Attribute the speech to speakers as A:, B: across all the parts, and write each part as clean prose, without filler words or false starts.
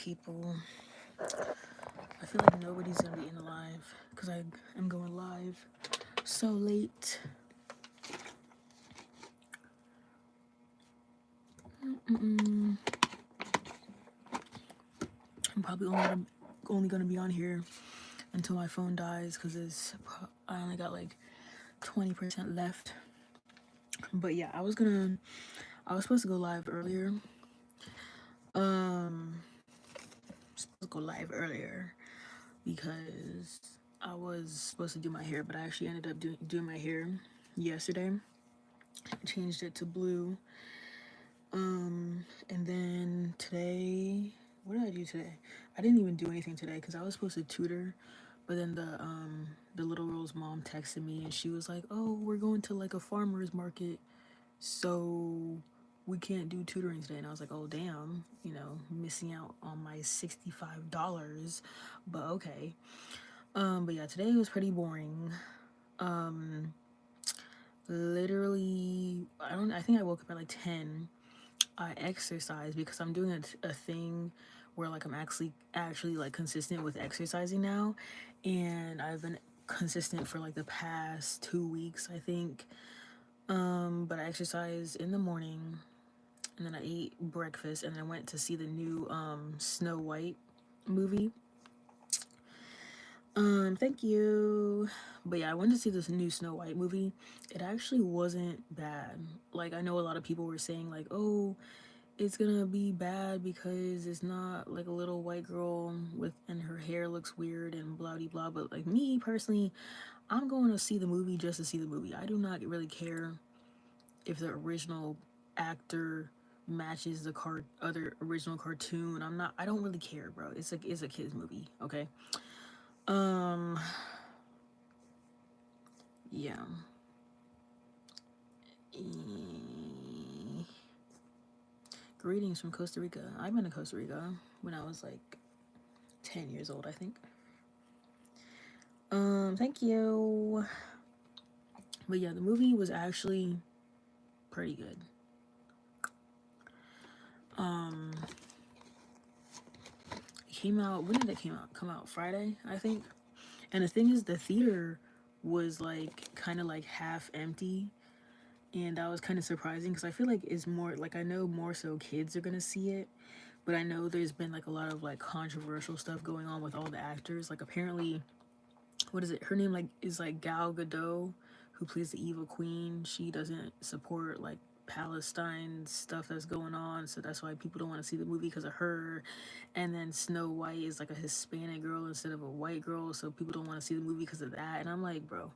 A: people. I feel like nobody's gonna be in the live because I am going live so late. I'm probably only gonna be on here until my phone dies because I only got like 20% left. But yeah, I was supposed to go live earlier. Supposed to go live earlier because I was supposed to do my hair, but I actually ended up doing my hair yesterday. I changed it to blue. And then today, what did I do today? I didn't even do anything today because I was supposed to tutor, but then the little girl's mom texted me and she was like, "Oh, we're going to like a farmer's market, so we can't do tutoring today." And I was like, "Oh damn, missing out on my $65." But okay. But yeah, today was pretty boring. Literally, I think I woke up at like 10. I exercise because I'm doing a thing where like I'm actually like consistent with exercising now, and I've been consistent for like the past 2 weeks, I think. But I exercised in the morning, and then I ate breakfast, and then I went to see the new Snow White movie. Thank you. But yeah, I went to see this new Snow White movie. It actually wasn't bad. Like, I know a lot of people were saying like, "Oh, it's gonna be bad because it's not like a little white girl and her hair looks weird and blah blah blah." But like me personally, I'm going to see the movie just to see the movie. I do not really care if the original actor matches the other original cartoon. I don't really care, bro. It's a kids movie, okay? Um yeah. Greetings from Costa Rica. I've been to Costa Rica when I was like 10 years old, I think. Thank you. But yeah, the movie was actually pretty good. It came out, when did it come out? Friday, I think. And the thing is, the theater was like kind of like half empty, and that was kind of surprising because I feel like it's more like, I know more so kids are gonna see it, but I know there's been like a lot of like controversial stuff going on with all the actors. Like, apparently, what is it? Her name like is like Gal Gadot, who plays the evil queen. She doesn't support like Palestine stuff that's going on, so that's why people don't want to see the movie because of her. And then Snow White is like a Hispanic girl instead of a white girl, so people don't want to see the movie because of that. And I'm like, bro,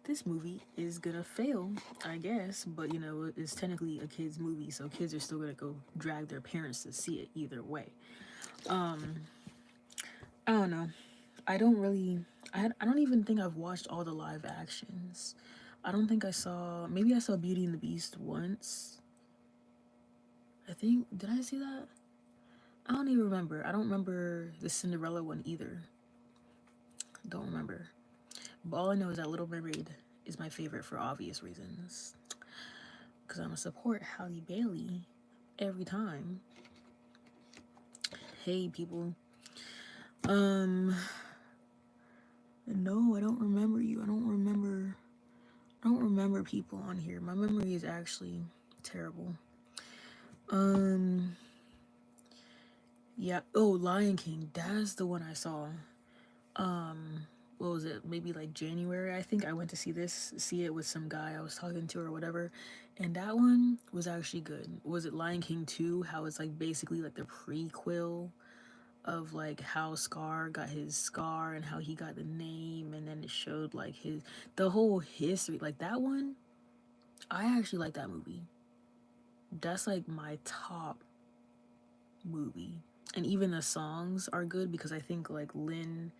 A: this movie is gonna fail, I guess, but it's technically a kids movie, so kids are still gonna go drag their parents to see it either way. I don't know. I don't really. I don't even think I've watched all the live actions. I don't think I saw. Maybe I saw Beauty and the Beast once. I think. Did I see that? I don't even remember. I don't remember the Cinderella one either. Don't remember. But all I know is that Little Mermaid is my favorite for obvious reasons. Because I'm gonna support Halle Bailey every time. Hey, people. No, I don't remember you. I don't remember people on here. My memory is actually terrible. Yeah. Oh, Lion King. That's the one I saw. What was it? Maybe like January. I think I went to see it with some guy I was talking to or whatever, and that one was actually good. Was it Lion King 2? How it's like basically like the prequel of like how Scar got his scar and how he got the name, and then it showed like the whole history. Like that one, I actually like that movie. That's like my top movie. And even the songs are good because I think like Lin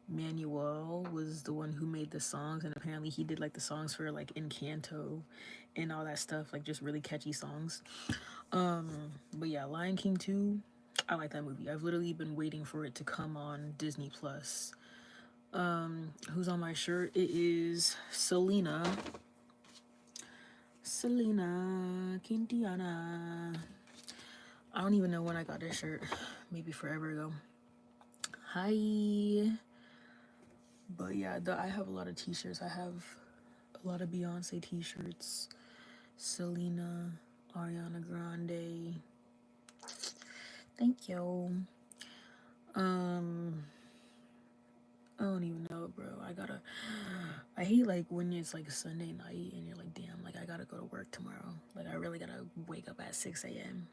A: Manuel was the one who made the songs, and apparently he did like the songs for like Encanto and all that stuff, like just really catchy songs. But yeah, Lion King 2, I like that movie. I've literally been waiting for it to come on Disney Plus. Who's on my shirt? It is Selena Quintiana. I don't even know when I got this shirt. maybe forever ago. Hi. But yeah, I have a lot of t-shirts. I have a lot of Beyonce t-shirts, Selena, Ariana Grande. Thank you. Um, I don't even know, bro. I hate like when it's like Sunday night and you're like, damn, like I gotta go to work tomorrow. Like I really gotta wake up at 6 a.m.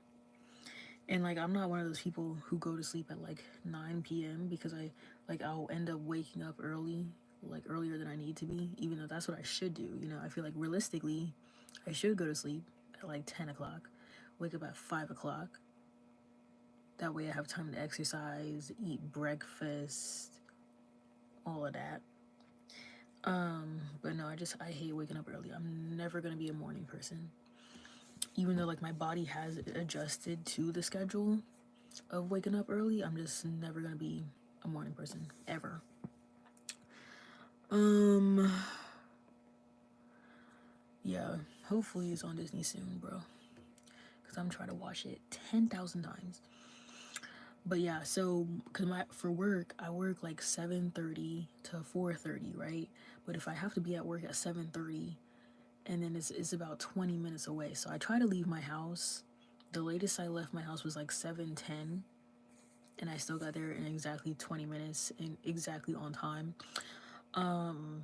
A: And like I'm not one of those people who go to sleep at like 9 p.m. because I'll end up waking up early, like earlier than I need to be, even though that's what I should do. You know, I feel like realistically, I should go to sleep at like 10 o'clock, wake up at 5 o'clock. That way I have time to exercise, eat breakfast, all of that. But no, I hate waking up early. I'm never gonna be a morning person. Even though like my body has adjusted to the schedule of waking up early, I'm just never gonna be a morning person ever. Um, yeah, hopefully it's on Disney soon, bro. Cause I'm trying to watch it 10,000 times. But yeah, so cause for work I work like 7:30 to 4:30, right? But if I have to be at work at 7:30, and then it's about 20 minutes away, so I try to leave my house. The latest I left my house was like 7:10, and I still got there in exactly 20 minutes and exactly on time. Um,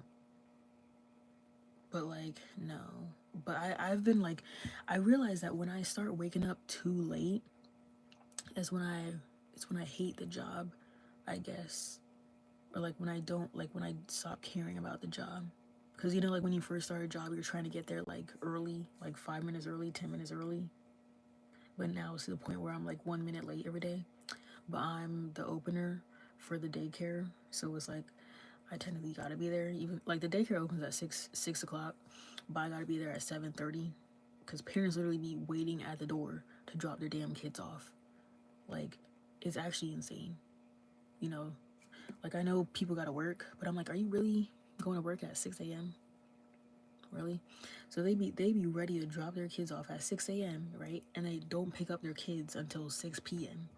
A: but like no. But I've been like I realized that when I start waking up too late is when I hate the job, I guess. Or like when I don't like when I stop caring about the job. Cause you know like when you first start a job you're trying to get there like early, like 5 minutes early, 10 minutes early. But now it's to the point where I'm like 1 minute late every day. But I'm the opener for the daycare, so it's like I technically gotta be there. Even like the daycare opens at six o'clock, but I gotta be there at 7:30, because parents literally be waiting at the door to drop their damn kids off. Like it's actually insane. You know, like I know people gotta work, but I'm like, are you really going to work at 6 a.m.? Really? So they be ready to drop their kids off at 6 a.m., right? And they don't pick up their kids until 6 p.m.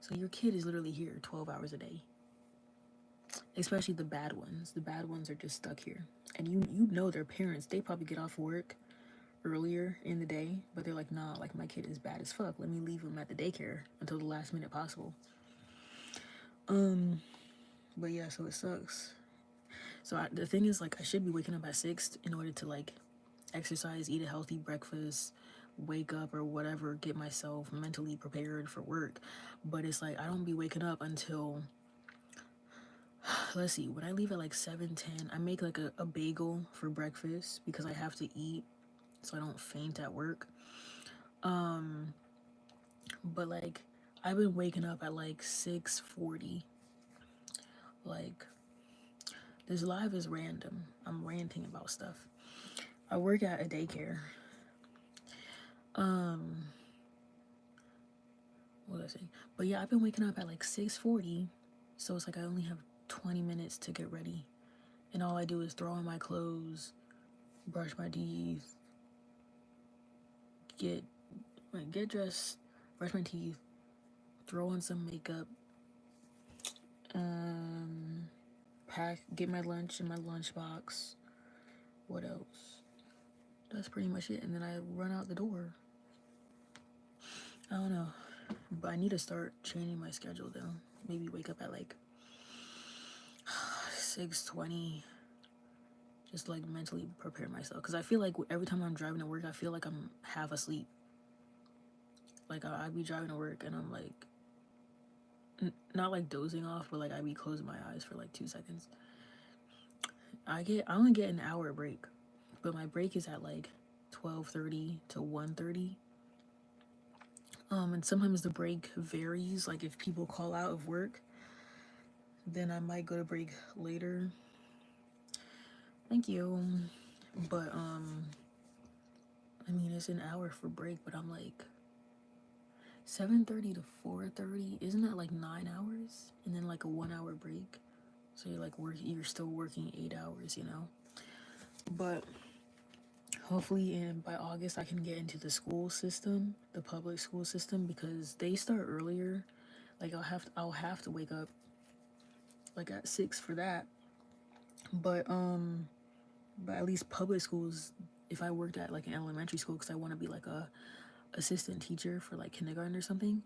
A: So your kid is literally here 12 hours a day. Especially the bad ones. The bad ones are just stuck here. And you know their parents, they probably get off work earlier in the day, but they're like, nah, like my kid is bad as fuck. Let me leave him at the daycare until the last minute possible. Um, but yeah, so it sucks. So the thing is, like, I should be waking up at 6 in order to like exercise, eat a healthy breakfast, wake up or whatever, get myself mentally prepared for work. But it's like I don't be waking up until let's see, when I leave at like 7:10, I make like a bagel for breakfast because I have to eat so I don't faint at work. Um, but like I've been waking up at like 6:40. Like this live is random. I'm ranting about stuff. I work at a daycare. Um, what was I saying? But yeah, I've been waking up at like 6:40, so it's like I only have 20 minutes to get ready, and all I do is throw on my clothes, brush my teeth, get get dressed, brush my teeth, throw on some makeup, um, get my lunch in my lunchbox. What else? That's pretty much it, and then I run out the door. I don't know, but I need to start changing my schedule though. Maybe wake up at like 6:20, just like mentally prepare myself. Cause I feel like every time I'm driving to work, I feel like I'm half asleep. Like I be driving to work and I'm like, not like dozing off, but like I be closing my eyes for like 2 seconds. I only get an hour break, but my break is at like 12:30 to 1:30. And sometimes the break varies. Like if people call out of work, then I might go to break later. Thank you. But I mean it's an hour for break, but I'm like 7:30 to 4:30. Isn't that like 9 hours? And then like a 1 hour break. So you're still working 8 hours, you know. But hopefully by August I can get into the school system, the public school system, because they start earlier. Like I'll have to wake up like at 6 for that. But but at least public schools, if I worked at like an elementary school because I want to be like a assistant teacher for like kindergarten or something,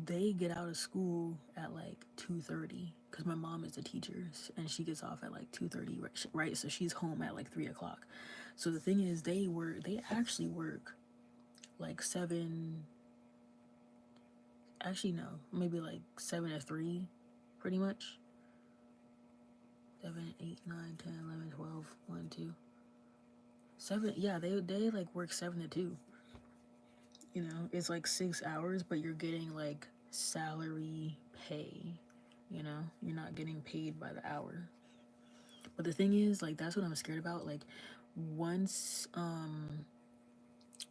A: they get out of school at like 2:30 because my mom is a teacher and she gets off at like 2:30, right? So she's home at like 3 o'clock. So the thing is, they actually work like seven, actually no, maybe like 7 to 3, pretty much. 7, 8, 9, 10, 11, 12, 1, 2, 7. Yeah, they like work 7 to 2. It's like 6 hours, but you're getting like salary pay. You're not getting paid by the hour. But the thing is, like, that's what I'm scared about. Like, once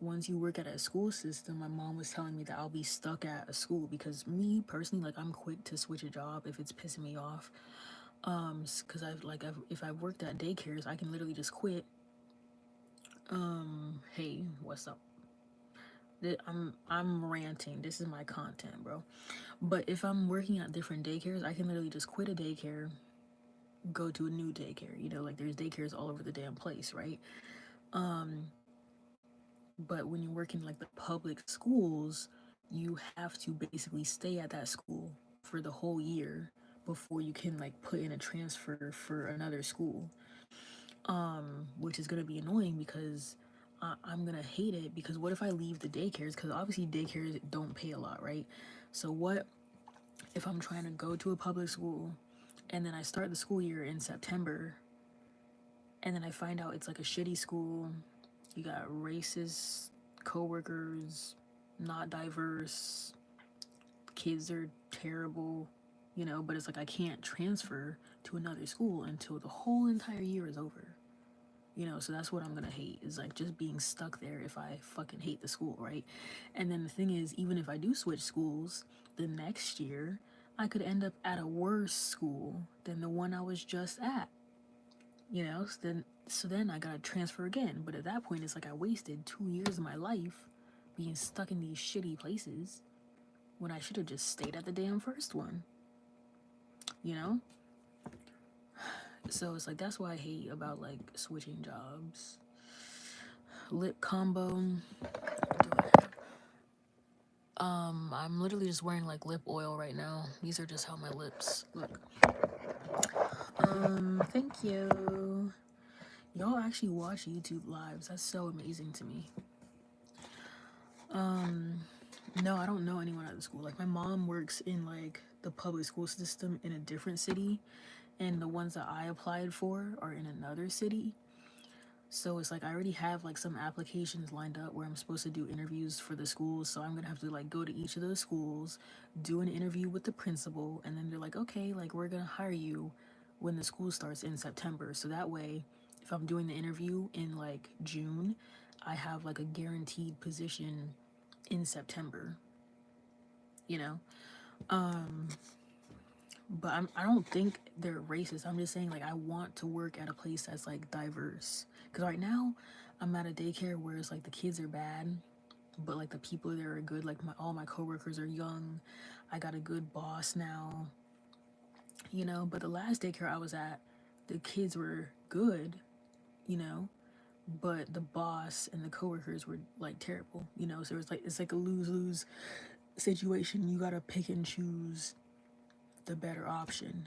A: once you work at a school system, my mom was telling me that I'll be stuck at a school because me personally, like, I'm quick to switch a job if it's pissing me off. Because if I've worked at daycares, I can literally just quit. Hey, what's up? I'm ranting. This is my content, bro. But if I'm working at different daycares, I can literally just quit a daycare, go to a new daycare. Like there's daycares all over the damn place, right? But when you work in like the public schools, you have to basically stay at that school for the whole year before you can like put in a transfer for another school. Which is gonna be annoying because I'm gonna hate it because what if I leave the daycares? Because obviously daycares don't pay a lot, right? So what if I'm trying to go to a public school and then I start the school year in September and then I find out it's like a shitty school. You got racist coworkers, not diverse, kids are terrible, but it's like I can't transfer to another school until the whole entire year is over. So that's what I'm gonna hate is like just being stuck there if I fucking hate the school, right? And then the thing is, even if I do switch schools, the next year I could end up at a worse school than the one I was just at. So then I gotta transfer again. But at that point, it's like I wasted 2 years of my life being stuck in these shitty places when I should have just stayed at the damn first one. You know? So it's like that's why I hate about like switching jobs. Lip combo. I'm literally just wearing like lip oil right now. These are just how my lips look. Thank you. Y'all actually watch YouTube lives. That's so amazing to me. No, I don't know anyone at the school. Like my mom works in like the public school system in a different city, and the ones that I applied for are in another city. So it's like I already have like some applications lined up where I'm supposed to do interviews for the schools. So I'm gonna have to like go to each of those schools, do an interview with the principal, and then they're like, okay, like we're gonna hire you when the school starts in September. So that way, if I'm doing the interview in like June, I have like a guaranteed position in September, you know? But I don't think they're racist. I'm just saying, like, I want to work at a place that's, like, diverse. Because right now, I'm at a daycare where it's, like, the kids are bad, but, like, the people there are good. Like, all my coworkers are young. I got a good boss now, But the last daycare I was at, the kids were good, you know? But the boss and the coworkers were, like, terrible, So it's like a lose-lose situation. You gotta pick and choose the better option,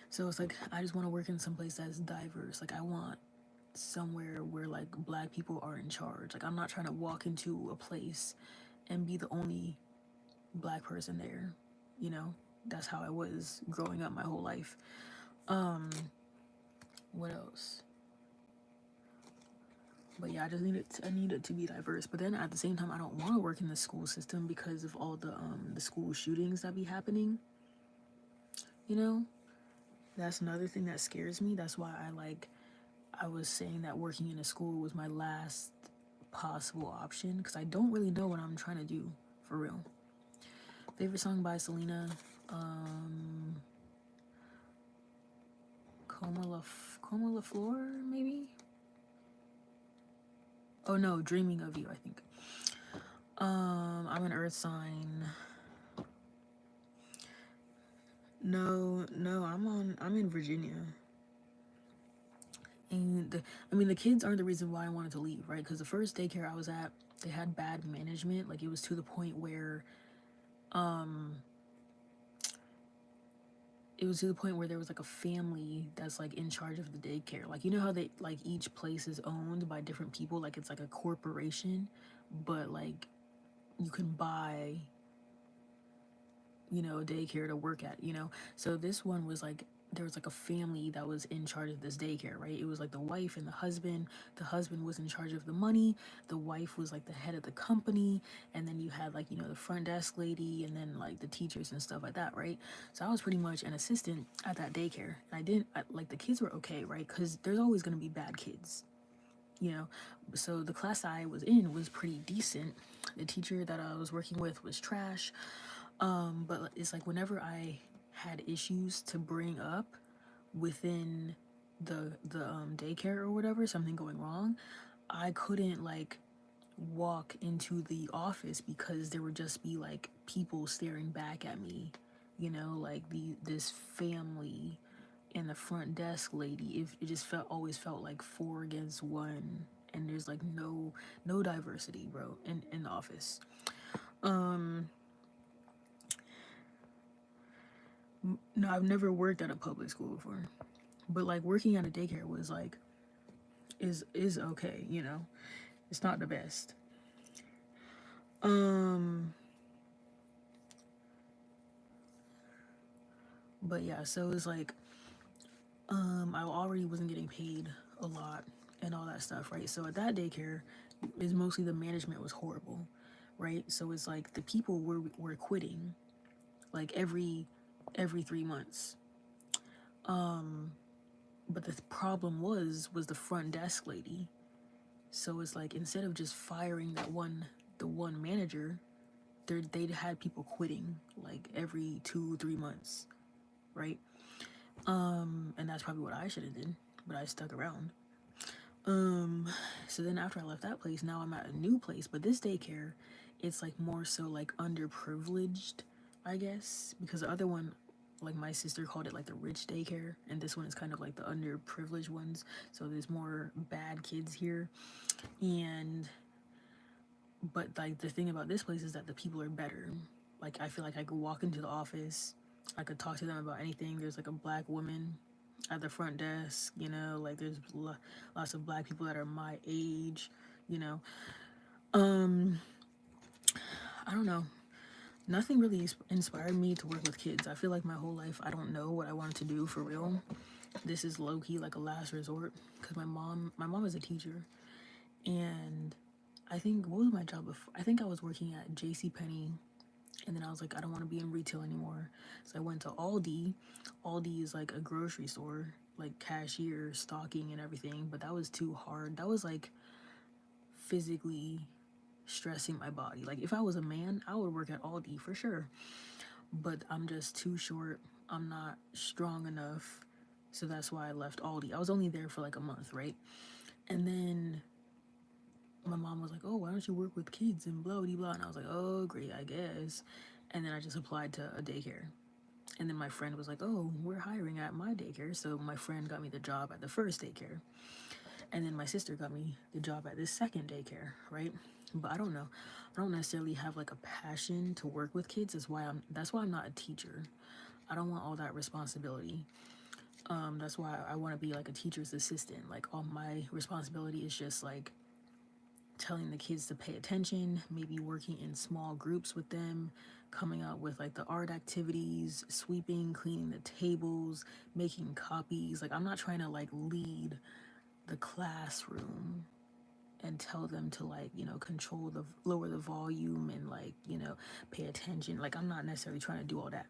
A: So it's like I just want to work in some place that's diverse. Like I want somewhere where like black people are in charge. Like I'm not trying to walk into a place and be the only black person there. You know, that's how I was growing up my whole life. What else? But yeah, I need it to be diverse. But then at the same time, I don't want to work in the school system because of all the school shootings that be happening. You know, that's another thing that scares me. That's why I was saying that working in a school was my last possible option because I don't really know what I'm trying to do for real. Favorite song by Selena, Coma La Flor, maybe. Oh no, Dreaming of You, I think. I'm an earth sign. No, I'm in Virginia. And I mean, the kids aren't the reason why I wanted to leave, right? Because the first daycare I was at, they had bad management. Like, it was to the point where, um, it was to the point where there was like a family that's like in charge of the daycare. Like, you know how they like each place is owned by different people, like it's like a corporation, but like you can buy, a daycare to work at, So this one was like there was like a family that was in charge of this daycare, right? It was like the wife and the husband. The husband was in charge of the money. The wife was like the head of the company. And then you had like, the front desk lady and then like the teachers and stuff like that, right? So I was pretty much an assistant at that daycare. And like the kids were okay, right? Because there's always going to be bad kids, you know? So the class I was in was pretty decent. The teacher that I was working with was trash. But it's like whenever I had issues to bring up within the daycare or whatever, something going wrong, I couldn't like walk into the office because there would just be like people staring back at me, like this family and the front desk lady. It just always felt like four against one, and there's like no diversity, bro, in the office. Um, no, I've never worked at a public school before, but like working at a daycare was like is okay, It's not the best. Um, but yeah, so it's like I already wasn't getting paid a lot and all that stuff, right? So at that daycare, is mostly the management was horrible, right? So it's like the people were quitting like every 3 months. Um, but the problem was the front desk lady. So it's like instead of just firing the one manager, they had people quitting like every 2 3 months, right? And that's probably what I should have did, but I stuck around. Um, so then after I left that place, now I'm at a new place, but this daycare, it's like more so like underprivileged, I guess, because the other one, like my sister called it like the rich daycare, and this one is kind of like the underprivileged ones. So there's more bad kids here, and but like the thing about this place is that the people are better. Like I feel like I could walk into the office, I could talk to them about anything. There's like a black woman at the front desk, like there's lots of black people that are my age, you know. Um, I don't know. Nothing really inspired me to work with kids. I feel like my whole life I don't know what I wanted to do for real. This is low key like a last resort because my mom is a teacher, and I think what was my job before? I think I was working at J.C. Penney, and then I was like, I don't want to be in retail anymore. So I went to Aldi. Aldi is like a grocery store, like cashier, stocking, and everything. But that was too hard. That was like physically stressing my body. Like if I was a man, I would work at Aldi for sure. But I'm just too short. I'm not strong enough. So that's why I left Aldi. I was only there for like a month, right? And then my mom was like, "Oh, why don't you work with kids and blah blah blah?" And I was like, "Oh, great, I guess." And then I just applied to a daycare. And then my friend was like, "Oh, we're hiring at my daycare." So my friend got me the job at the first daycare. And then my sister got me the job at this second daycare, right? But I don't know. I don't necessarily have like a passion to work with kids. That's why I'm not a teacher. I don't want all that responsibility. That's why I want to be like a teacher's assistant. Like all my responsibility is just like telling the kids to pay attention, maybe working in small groups with them, coming up with like the art activities, sweeping, cleaning the tables, making copies. Like I'm not trying to like lead the classroom and tell them to like, control the lower the volume and like, pay attention. Like I'm not necessarily trying to do all that.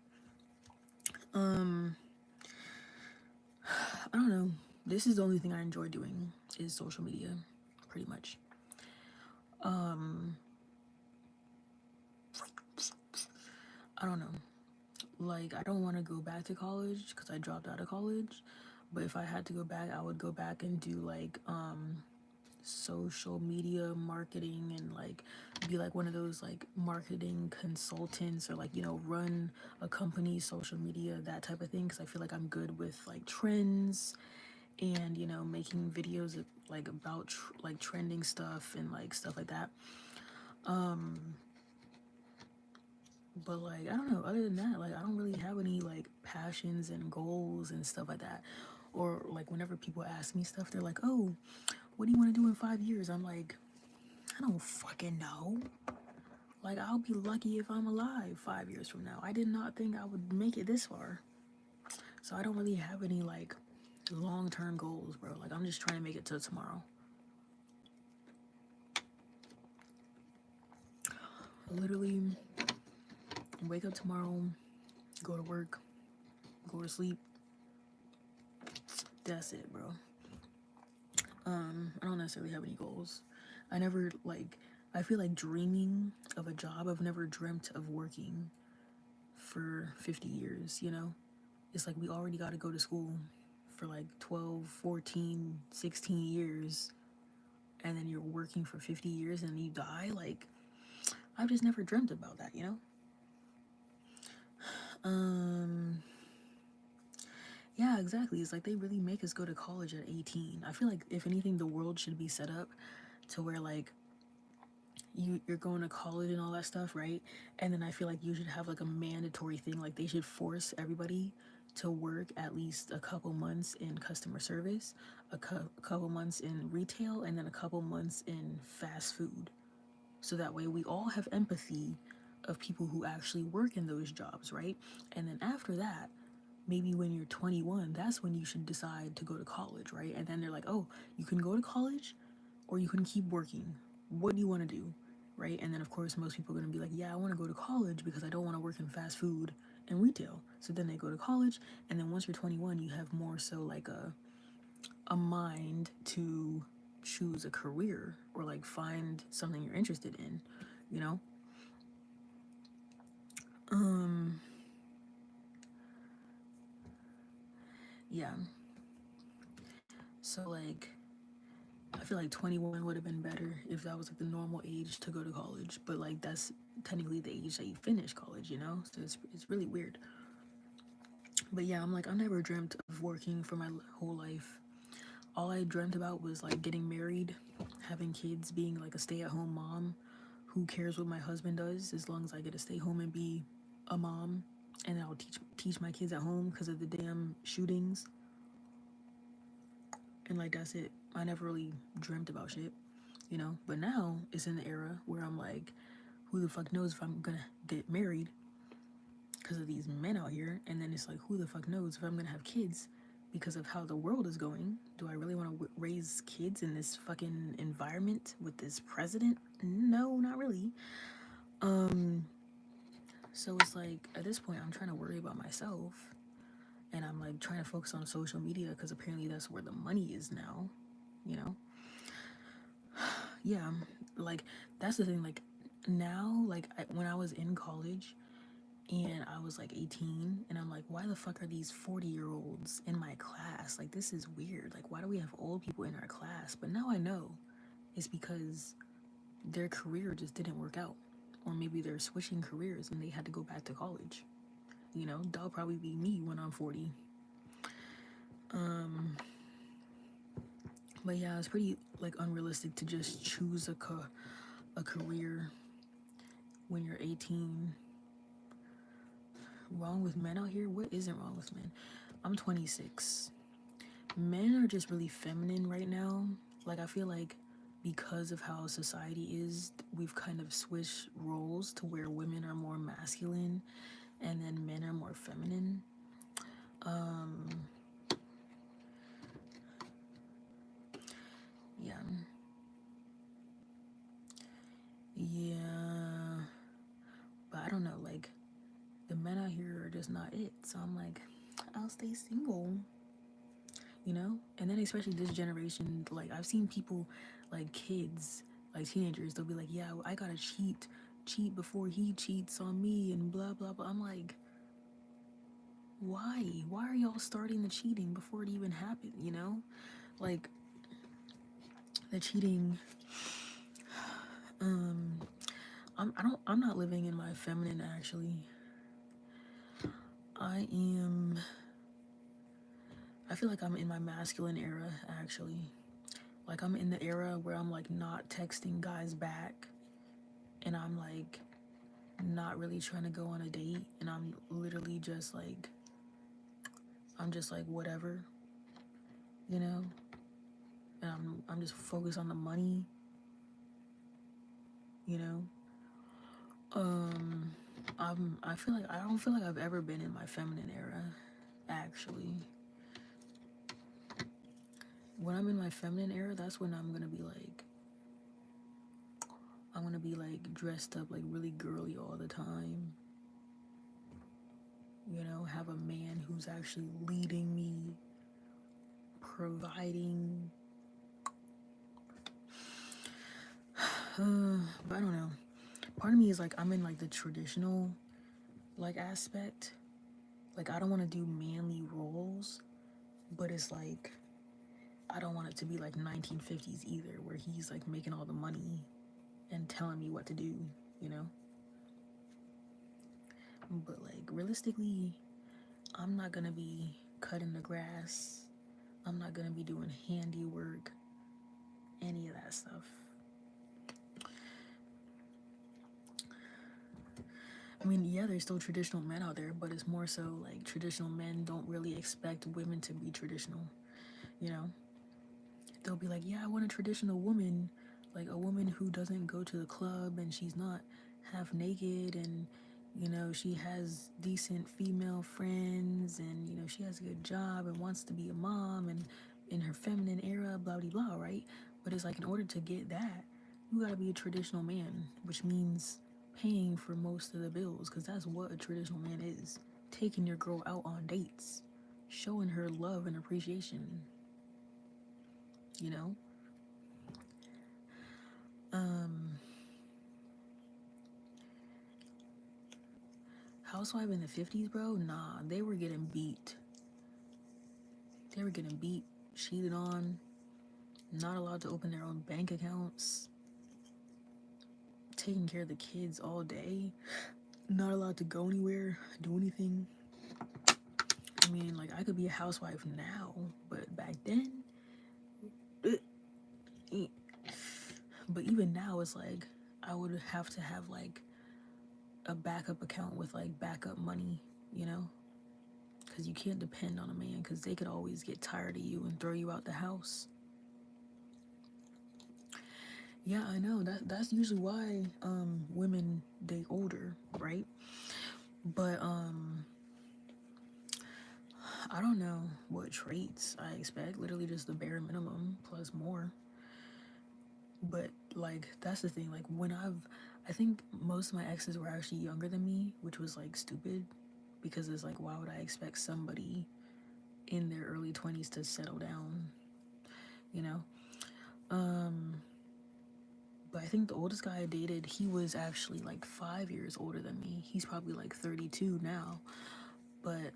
A: Um I don't know. This is the only thing I enjoy doing is social media, pretty much. Um I don't know. Like I don't want to go back to college because I dropped out of college, but if I had to go back, I would go back and do like social media marketing and like be like one of those like marketing consultants or like, you know, run a company social media, that type of thing, because I feel like I'm good with like trends and, you know, making videos like about like trending stuff and like stuff like that. But like I don't know, other than that, like I don't really have any like passions and goals and stuff like that. Or like whenever people ask me stuff, they're like, oh, what do you want to do in 5 years? I'm like, I don't fucking know. Like, I'll be lucky if I'm alive 5 years from now. I did not think I would make it this far. So I don't really have any like long term goals, bro. Like, I'm just trying to make it till tomorrow. Literally, wake up tomorrow, go to work, go to sleep. That's it, bro. I don't necessarily have any goals. I never like, I feel like dreaming of a job, I've never dreamt of working for 50 years, you know? It's like we already got to go to school for like 12, 14, 16 years, and then you're working for 50 years and you die. Like, I've just never dreamt about that, you know? Um, yeah, exactly. It's like they really make us go to college at 18. I feel like, if anything, the world should be set up to where, like, you're going to college and all that stuff, right? And then I feel like you should have like a mandatory thing, like they should force everybody to work at least a couple months in customer service, couple months in retail, and then a couple months in fast food. So that way we all have empathy of people who actually work in those jobs, right? And then after that, maybe when you're 21, that's when you should decide to go to college, right? And then they're like, oh, you can go to college or you can keep working. What do you want to do? Right? And then, of course, most people are going to be like, yeah, I want to go to college because I don't want to work in fast food and retail. So then they go to college. And then once you're 21, you have more so like a mind to choose a career or like find something you're interested in, you know? Um, yeah. So, like, I feel like 21 would have been better if that was like the normal age to go to college, but like that's technically the age that you finish college, you know? So it's really weird. But yeah, I'm like, I never dreamt of working for my whole life. All I dreamt about was like getting married, having kids, being like a stay-at-home mom. Who cares what my husband does as long as I get to stay home and be a mom, and I'll teach my kids at home because of the damn shootings. And like that's it. I never really dreamt about shit, you know. But now it's in the era where I'm like, who the fuck knows if I'm gonna get married because of these men out here, and then it's like, who the fuck knows if I'm gonna have kids because of how the world is going. Do I really want to raise kids in this fucking environment with this president? No, not really. um so it's like at this point I'm trying to worry about myself, and I'm like trying to focus on social media because apparently that's where the money is now, you know. Yeah, like that's the thing. Like now, like when I was in college and I was like 18, and I'm like, why the fuck are these 40-year-olds in my class? Like, this is weird. Like, why do we have old people in our class? But now I know it's because their career just didn't work out. Or maybe they're switching careers and they had to go back to college. You know, that'll probably be me when I'm 40. Um, but yeah, it's pretty like unrealistic to just choose a career when you're 18. Wrong with men out here? What isn't wrong with men? I'm 26. Men are just really feminine right now. Like, I feel like because of how society is, we've kind of switched roles to where women are more masculine and then men are more feminine. Um, yeah. Yeah. But I don't know, like, the men out here are just not it. So I'm like, I'll stay single, you know? And then, especially this generation, like, I've seen people, like, kids, like teenagers, they'll be like, yeah, I gotta cheat before he cheats on me and blah blah blah. I'm like, why are y'all starting the cheating before it even happened, you know? Like, The cheating. Um, I'm not living in my feminine actually. I am. I feel like I'm in my masculine era actually. Like I'm in the era where I'm like not texting guys back, and I'm like not really trying to go on a date, and I'm literally just like I'm just like whatever, you know. And I'm just focused on the money, you know. Um, I feel like I don't feel like I've ever been in my feminine era, actually. When I'm in my feminine era, that's when I'm gonna be like dressed up like really girly all the time. You know, have a man who's actually leading me, providing. But I don't know. Part of me is like I'm in like the traditional like aspect. Like I don't want to do manly roles, but it's like I don't want it to be like 1950s either, where he's like making all the money and telling me what to do, you know? But like realistically, I'm not gonna be cutting the grass. I'm not gonna be doing handiwork, any of that stuff. I mean, yeah, there's still traditional men out there, but it's more so like traditional men don't really expect women to be traditional, you know? They'll be like, yeah, I want a traditional woman, like a woman who doesn't go to the club and she's not half naked and, you know, she has decent female friends and, you know, she has a good job and wants to be a mom and in her feminine era, blah, blah, blah, right? But it's like, in order to get that, you gotta be a traditional man, which means paying for most of the bills, because that's what a traditional man is. Taking your girl out on dates, showing her love and appreciation, you know? Um, Housewife in the 50s, bro? Nah, they were getting beat. They were getting beat, cheated on, not allowed to open their own bank accounts, taking care of the kids all day, not allowed to go anywhere, do anything. I mean, like, I could be a housewife now, but back then, eh, eh. But even now, it's like, I would have to have, like, a backup account with, like, backup money, you know? Because you can't depend on a man, because they could always get tired of you and throw you out the house. Yeah, I know. That's usually why women date older, right? But I don't know what traits I expect. Literally just the bare minimum plus more. But like that's the thing. Like I think most of my exes were actually younger than me, which was like stupid because it's like why would I expect somebody in their early 20s to settle down, you know? Um but I think the oldest guy I dated, he was actually like 5 years older than me. He's probably like 32 now. But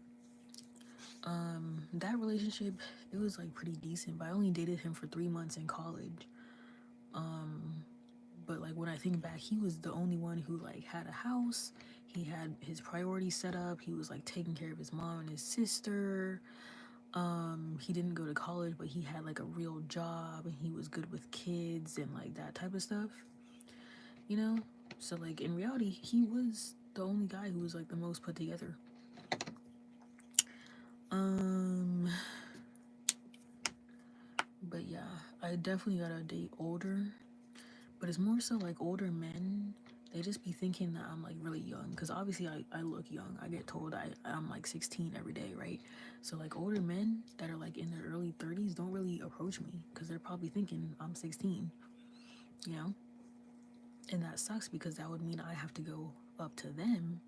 A: that relationship, it was like pretty decent. But I only dated him for 3 months in college. But like when I think back, he was the only one who like had a house. He had his priorities set up. He was like taking care of his mom and his sister. He didn't go to college, but he had like a real job and he was good with kids and like that type of stuff. You know? So like in reality, he was the only guy who was like the most put together. Um but yeah, I definitely gotta date older. But it's more so like older men, they just be thinking that I'm like really young. Cause obviously I look young. I get told I'm like 16 every day, right? So like older men that are like in their early 30s don't really approach me because they're probably thinking I'm 16, you know? And that sucks because that would mean I have to go up to them.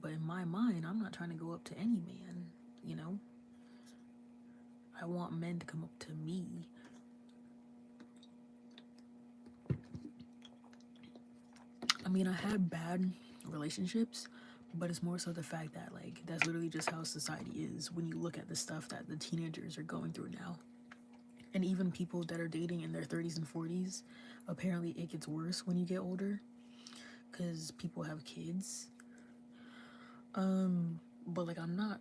A: But in my mind, I'm not trying to go up to any man, you know? I want men to come up to me. I mean, I had bad relationships, but it's more so the fact that, like, that's literally just how society is when you look at the stuff that the teenagers are going through now. And even people that are dating in their 30s and 40s, apparently it gets worse when you get older because people have kids. But like, I'm not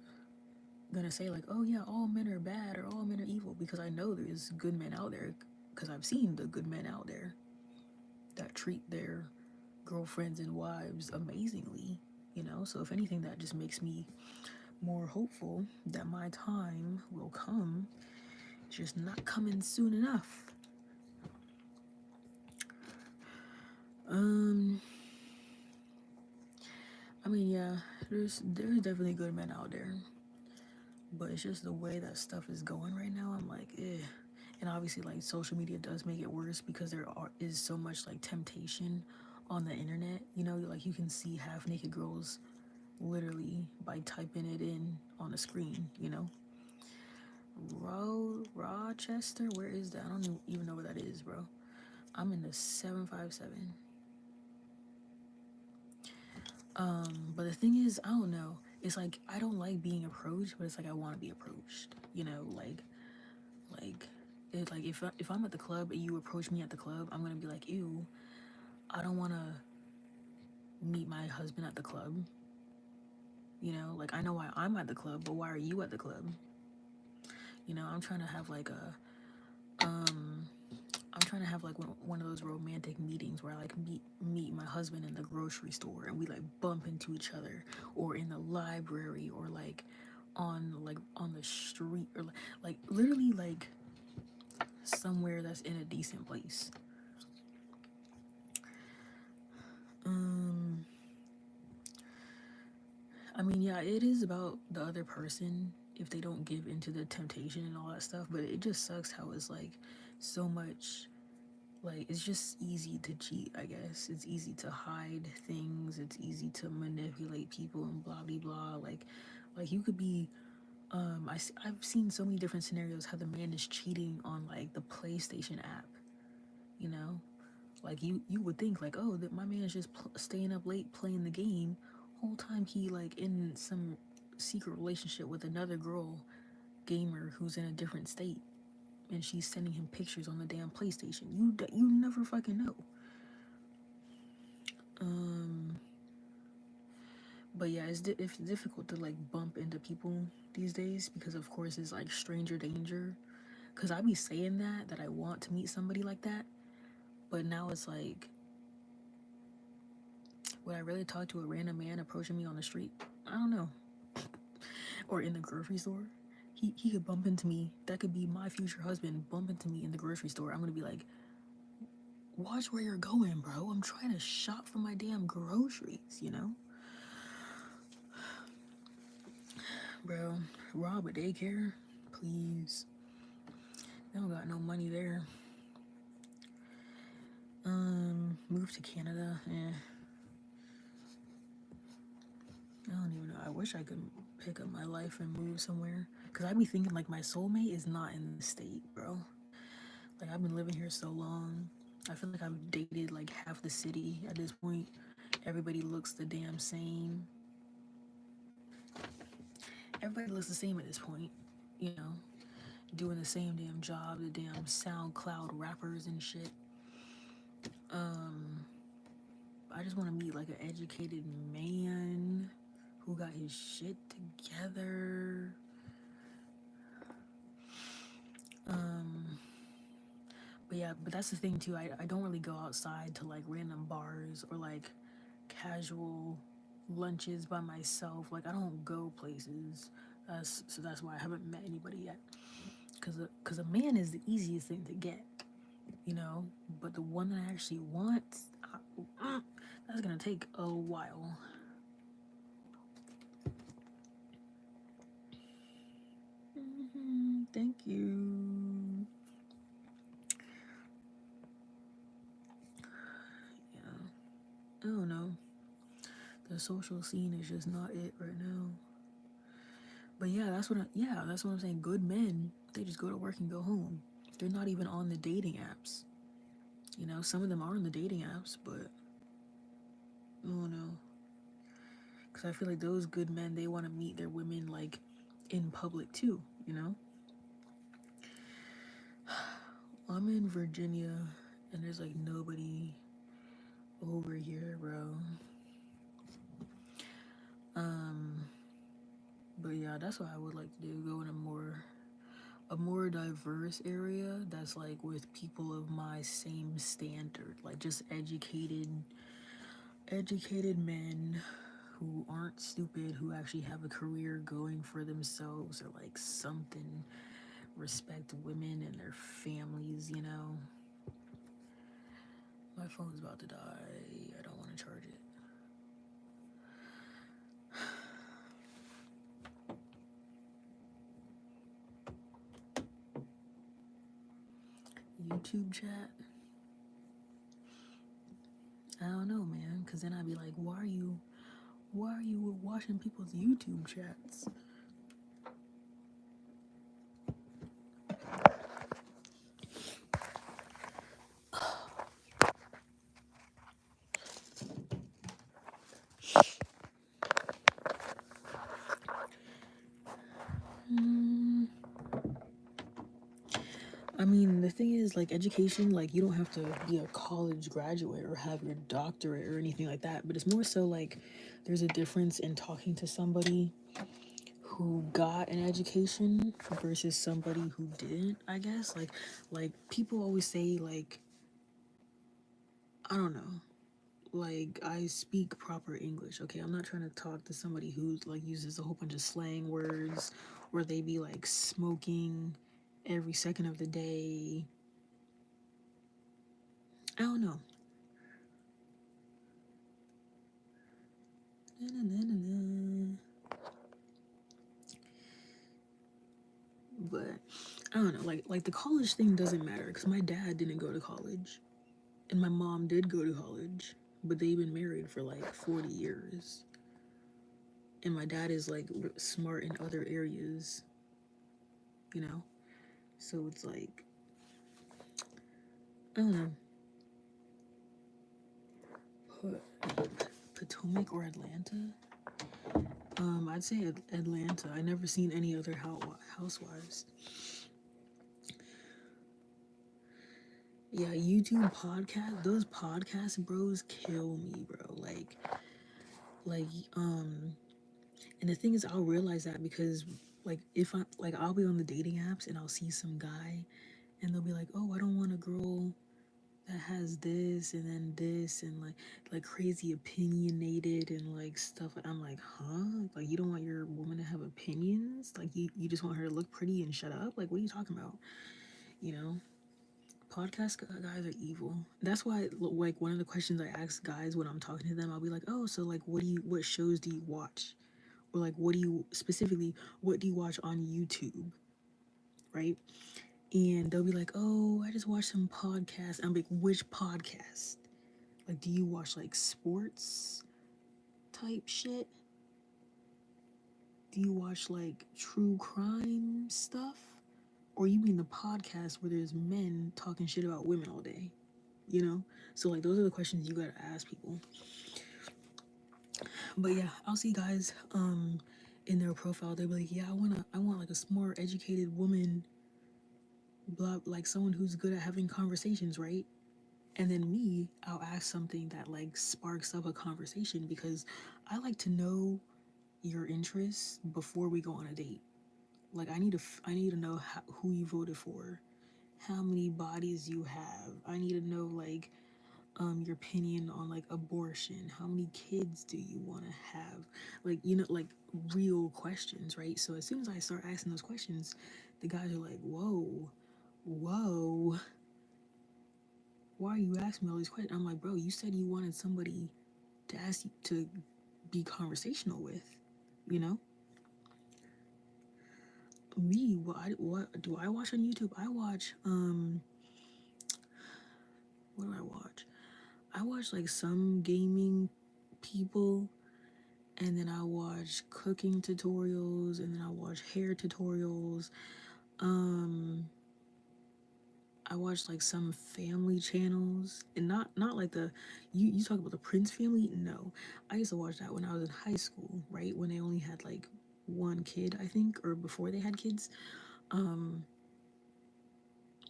A: gonna say like, oh yeah, all men are bad or all men are evil, because I know there's good men out there, because I've seen the good men out there that treat their girlfriends and wives amazingly, you know? So if anything, that just makes me more hopeful that my time will come. It's just not coming soon enough. Um, I mean, yeah, there's definitely good men out there, but it's just the way that stuff is going right now. I'm like, eh. And obviously, like, social media does make it worse because is so much like temptation on the internet. You know, like you can see half naked girls literally by typing it in on the screen. You know, Rochester, where is that? I don't even know where that is, bro. I'm in the 757. But the thing is, I don't know. It's like I don't like being approached, but it's like I want to be approached. You know, like if I'm at the club and you approach me at the club, I'm gonna be like, ew, I don't want to meet my husband at the club. You know, like I know why I'm at the club, but why are you at the club? You know, I'm trying to have like one of those romantic meetings where I like meet my husband in the grocery store and we like bump into each other, or in the library, or like on the street, or like literally like somewhere that's in a decent place. Um, I mean, yeah, it is about the other person if they don't give into the temptation and all that stuff, but it just sucks how it's like so much, like it's just easy to cheat, I guess. It's easy to hide things, it's easy to manipulate people and blah blah blah. Like you could be I've seen so many different scenarios how the man is cheating on like the PlayStation app, you know? Like you would think like, oh, that my man is just staying up late playing the game, whole time he like in some secret relationship with another girl gamer who's in a different state, and she's sending him pictures on the damn PlayStation. You never fucking know. Um, but yeah, it's difficult to like bump into people these days because of course it's like stranger danger. Cause I be saying that I want to meet somebody like that, but now it's like, would I really talk to a random man approaching me on the street? I don't know. Or in the grocery store. He could bump into me. That could be my future husband bump into me in the grocery store. I'm gonna be like, watch where you're going, bro. I'm trying to shop for my damn groceries, you know? Bro, rob a daycare? Please. They don't got no money there. Move to Canada? Eh. I don't even know. I wish I could pick up my life and move somewhere. Cause I be thinking like my soulmate is not in the state, bro. Like I've been living here so long. I feel like I've dated like half the city at this point. Everybody looks the damn same. Everybody looks the same at this point. You know, doing the same damn job, the damn SoundCloud rappers and shit. Um, I just want to meet like an educated man who got his shit together. Um, but yeah, but that's the thing too. I don't really go outside to like random bars or like casual lunches by myself. Like I don't go places. That's why I haven't met anybody yet. Cause a man is the easiest thing to get, you know. But the one that I actually want, that's gonna take a while. Thank you. Yeah, I don't know. The social scene is just not it right now. But yeah, that's what I'm saying. Good men, they just go to work and go home. They're not even on the dating apps. You know, some of them are on the dating apps, but I don't know. Because I feel like those good men, they want to meet their women like in public too. You know. I'm in Virginia, and there's like nobody over here, bro. Um, but yeah, that's what I would like to do. Go in a more diverse area that's like with people of my same standard, like just educated men who aren't stupid, who actually have a career going for themselves or like something, respect women and their families. My phone's about to die. I don't want to charge it. YouTube chat? I don't know, man. Cause then I'd be like, why are you watching people's YouTube chats? Mm, I mean, the thing is, like, education, like, you don't have to be a college graduate or have your doctorate or anything like that, but it's more so like there's a difference in talking to somebody who got an education versus somebody who didn't, I guess. Like people always say, like, I don't know, like, I speak proper English. Okay, I'm not trying to talk to somebody who like uses a whole bunch of slang words, or they be like smoking every second of the day. I don't know. Na, na, na, na, na. But I don't know, like the college thing doesn't matter because my dad didn't go to college and my mom did go to college, but they've been married for like 40 years. And my dad is like smart in other areas, you know? So it's like, I don't know. Potomac or Atlanta? I'd say Atlanta. I never seen any other housewives. Yeah, YouTube podcast. Those podcast bros kill me, bro. Like, and the thing is, I'll realize that because, like, if I like, I'll be on the dating apps and I'll see some guy, and they'll be like, "Oh, I don't want a girl that has this and then this and like crazy opinionated and like stuff." And I'm like, huh? Like, you don't want your woman to have opinions? Like, you just want her to look pretty and shut up? Like, what are you talking about? You know? Podcast guys are evil. That's why, like, one of the questions I ask guys when I'm talking to them, I'll be like, "Oh, so like, what shows do you watch?" Or like, what do you watch on YouTube, right? And they'll be like, "Oh, I just watched some podcasts." I'm like, "Which podcast? Like, do you watch like sports type shit? Do you watch like true crime stuff? Or you mean the podcast where there's men talking shit about women all day?" You know? So like those are the questions you gotta ask people. But yeah, I'll see guys in their profile, they'll be like, "Yeah, I want like a more educated woman, blah, like someone who's good at having conversations, right?" And then me, I'll ask something that like sparks up a conversation because I like to know your interests before we go on a date. Like, I need to know who you voted for, how many bodies you have. I need to know like your opinion on like abortion. How many kids do you want to have? Like, like real questions, right? So as soon as I start asking those questions, the guys are like, "Whoa, whoa, why are you asking me all these questions?" I'm like, "Bro, you said you wanted somebody to ask you to be conversational with, you know?" Me, what do I watch on YouTube? I watch what do I watch? I watch like some gaming people, and then I watch cooking tutorials, and then I watch hair tutorials. Um I watch like some family channels, and not like the you talk about the Prince family. No, I used to watch that when I was in high school, right, when they only had like one kid, I think, or before they had kids. um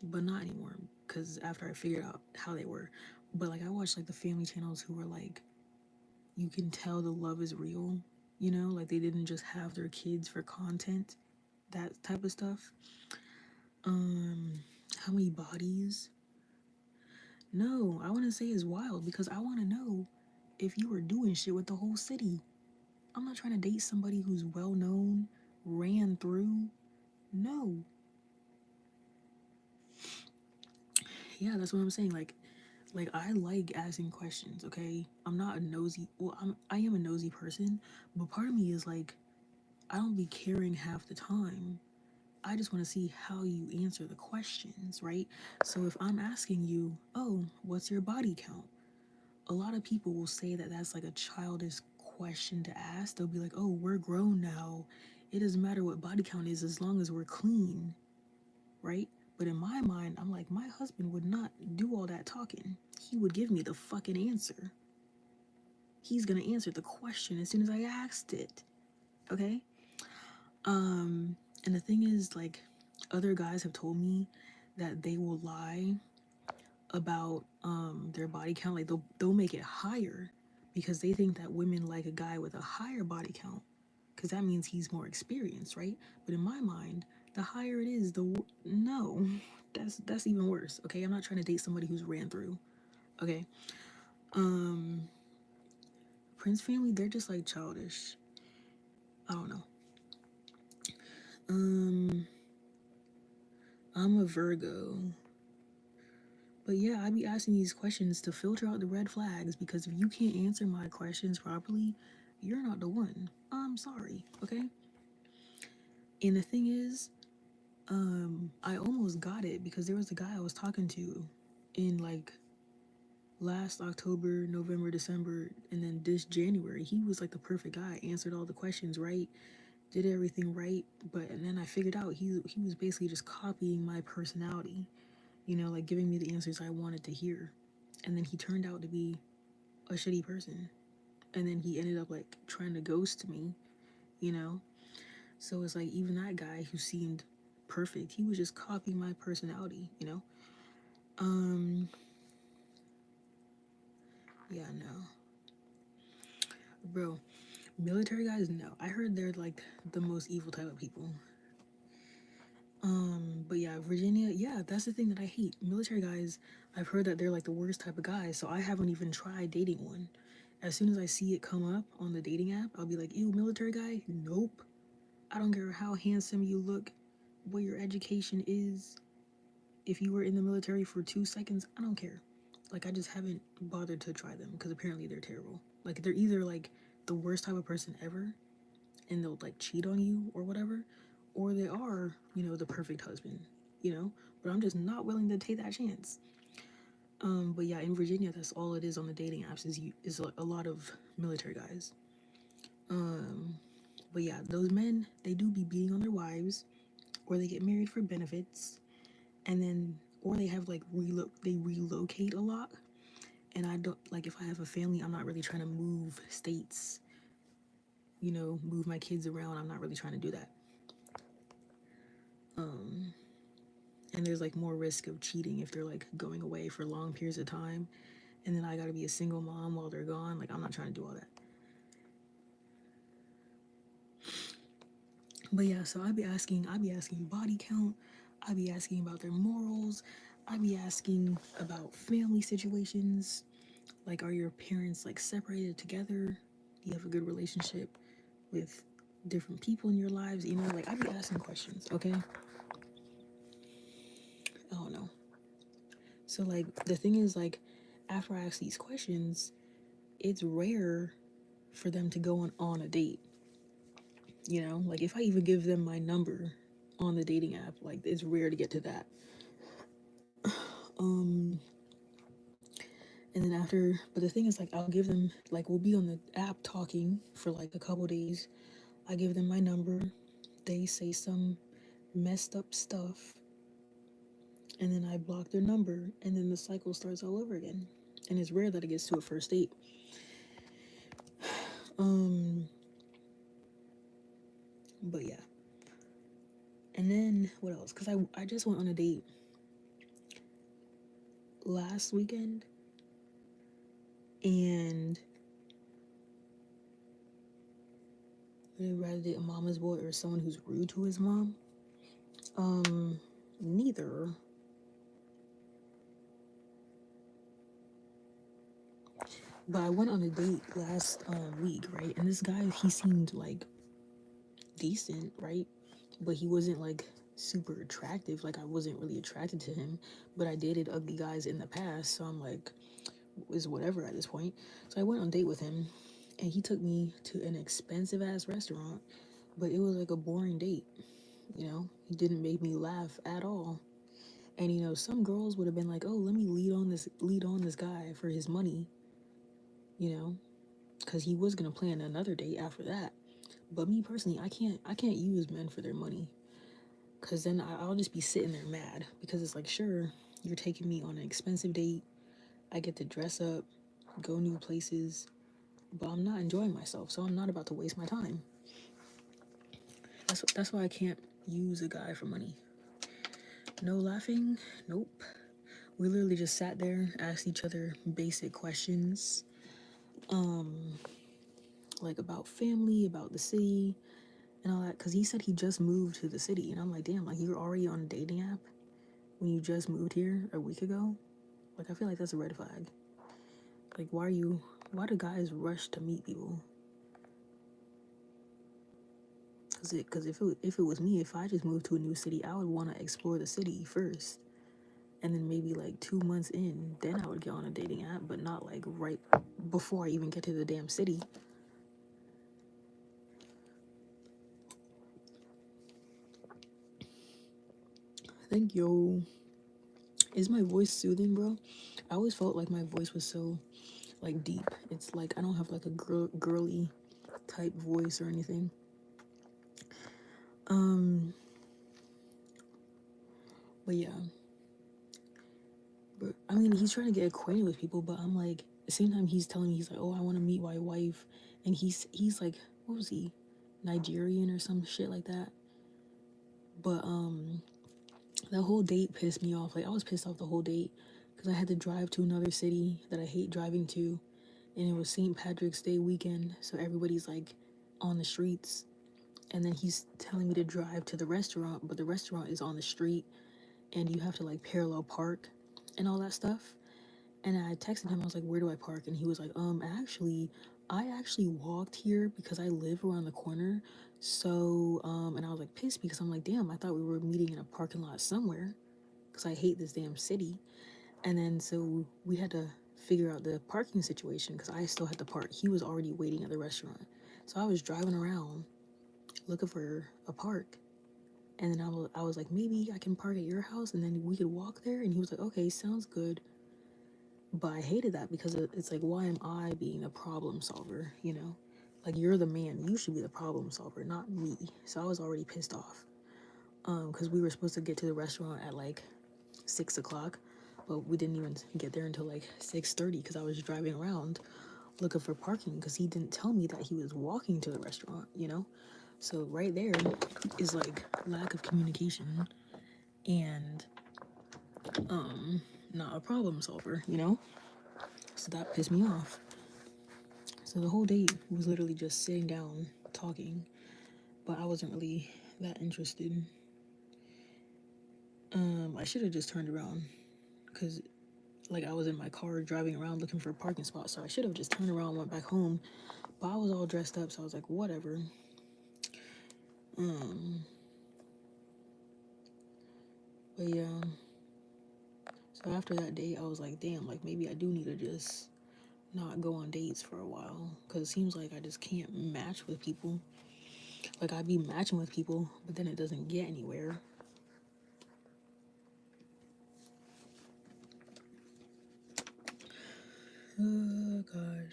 A: but not anymore. because after I figured out how they were. But like I watched like the family channels who were like, you can tell the love is real, you know, like they didn't just have their kids for content, that type of stuff. Um, how many bodies? No, I want to say is wild because I want to know if you were doing shit with the whole city. I'm not trying to date somebody who's well known, ran through. No. Yeah, that's what I'm saying. Like I like asking questions, okay? I'm not a nosy, well, I am a nosy person, but part of me is like I don't be caring half the time. I just want to see how you answer the questions, right? So if I'm asking you, "Oh, what's your body count?" A lot of people will say that that's like a childish question to ask. They'll be like, "Oh, we're grown now. It doesn't matter what body count is as long as we're clean." Right? But in my mind, I'm like, my husband would not do all that talking. He would give me the fucking answer. He's gonna answer the question as soon as I asked it. Okay? And the thing is, like, other guys have told me that they will lie about their body count. Like they'll make it higher because they think that women like a guy with a higher body count because that means he's more experienced, right? But in my mind, the higher it is, no, that's even worse. Okay, I'm not trying to date somebody who's ran through. Okay, um, Prince family, they're just like childish. I don't know. Um, I'm a Virgo, but yeah, I be asking these questions to filter out the red flags because if you can't answer my questions properly, you're not the one. I'm sorry. Okay. And the thing is, I almost got it because there was a guy I was talking to in like last October, November, December, and then this January. He was like the perfect guy, answered all the questions right, did everything right. But and then I figured out he was basically just copying my personality, you know, like giving me the answers I wanted to hear. And then he turned out to be a shitty person. And then he ended up like trying to ghost me, you know? So it's like even that guy who seemed perfect, he was just copying my personality, you know? Um, yeah, no. Bro, military guys, no. I heard they're like the most evil type of people. But yeah, Virginia, yeah, that's the thing that I hate. Military guys, I've heard that they're like the worst type of guys, so I haven't even tried dating one. As soon as I see it come up on the dating app, I'll be like, ew, military guy? Nope. I don't care how handsome you look, what your education is. If you were in the military for 2 seconds, I don't care. Like, I just haven't bothered to try them because apparently they're terrible. Like, they're either like the worst type of person ever and they'll like cheat on you or whatever, or they are, you know, the perfect husband, you know? But I'm just not willing to take that chance. But yeah, in Virginia, that's all it is on the dating apps is a lot of military guys. But yeah, those men, they do be beating on their wives, or they get married for benefits, and then or they have like they relocate a lot. And I don't like if I have a family, I'm not really trying to move states, you know, move my kids around. I'm not really trying to do that. And there's like more risk of cheating if they're like going away for long periods of time, and then I got to be a single mom while they're gone. Like I'm not trying to do all that. But yeah, so I be asking body count, I be asking about their morals, I be asking about family situations. Like, are your parents like separated together? Do you have a good relationship with different people in your lives? You know, like I be asking questions. Okay, I don't know. So like the thing is like, after I ask these questions, it's rare for them to go on a date. You know, like if I even give them my number on the dating app, like it's rare to get to that. Um, and then after, but the thing is, like, I'll give them, like, we'll be on the app talking for like a couple days. I give them my number. They say some messed up stuff, and then I block their number, and then the cycle starts all over again. And it's rare that it gets to a first date. Um, but yeah. And then what else? Because I just went on a date last weekend, and would you rather date a mama's boy or someone who's rude to his mom? Neither. But I went on a date last week, right? And this guy, he seemed like decent, right? But he wasn't like super attractive. Like I wasn't really attracted to him. But I dated ugly guys in the past, so I'm like, is whatever at this point. So I went on a date with him, and he took me to an expensive ass restaurant, but it was like a boring date. He didn't make me laugh at all. And some girls would have been like, "Oh, let me lead on this guy for his money," you know, because he was gonna plan another date after that. But me personally, I can't use men for their money, because then I'll just be sitting there mad because it's like, sure, you're taking me on an expensive date. I get to dress up, go new places, but I'm not enjoying myself, so I'm not about to waste my time. That's why I can't use a guy for money. No laughing, nope. We literally just sat there, asked each other basic questions, like about family, about the city, and all that. Cause he said he just moved to the city, and I'm like, damn, like you're already on a dating app when you just moved here a week ago. Like I feel like that's a red flag. Like why do guys rush to meet people? Cause if it was me, if I just moved to a new city, I would want to explore the city first, and then maybe like 2 months in, then I would get on a dating app, but not like right before I even get to the damn city. Thank you. Is my voice soothing, bro? I always felt like my voice was so like deep. It's like I don't have like a girly type voice or anything. Um, but yeah, but I mean, he's trying to get acquainted with people, but I'm like, at the same time, he's telling me he's like, oh, I want to meet my wife, and he's like, what was he, Nigerian or some shit like that. But that whole date pissed me off. Like I was pissed off the whole date because I had to drive to another city that I hate driving to, and it was St. Patrick's Day weekend, so everybody's like on the streets. And then he's telling me to drive to the restaurant, but the restaurant is on the street, and you have to like parallel park and all that stuff. And I texted him, I was like, where do I park? And he was like, actually, I actually walked here because I live around the corner. So, and I was like pissed because I'm like, damn, I thought we were meeting in a parking lot somewhere because I hate this damn city. And then so we had to figure out the parking situation because I still had to park. He was already waiting at the restaurant. So I was driving around looking for a park. And then I was like, maybe I can park at your house and then we could walk there. And he was like, okay, sounds good. But I hated that because it's like, why am I being the problem solver? Like you're the man. You should be the problem solver, not me. So I was already pissed off. Because we were supposed to get to the restaurant at like 6 o'clock, but we didn't even get there until like 6:30 because I was driving around looking for parking because he didn't tell me that he was walking to the restaurant. So right there is like lack of communication and not a problem solver. So that pissed me off. So the whole date was literally just sitting down talking, but I wasn't really that interested. I should have just turned around because like I was in my car driving around looking for a parking spot, so I should have just turned around and went back home. But I was all dressed up, so I was like, whatever. But yeah. So after that date, I was like, damn, like maybe I do need to just not go on dates for a while, because it seems like I just can't match with people. Like I be matching with people, but then it doesn't get anywhere. Oh god.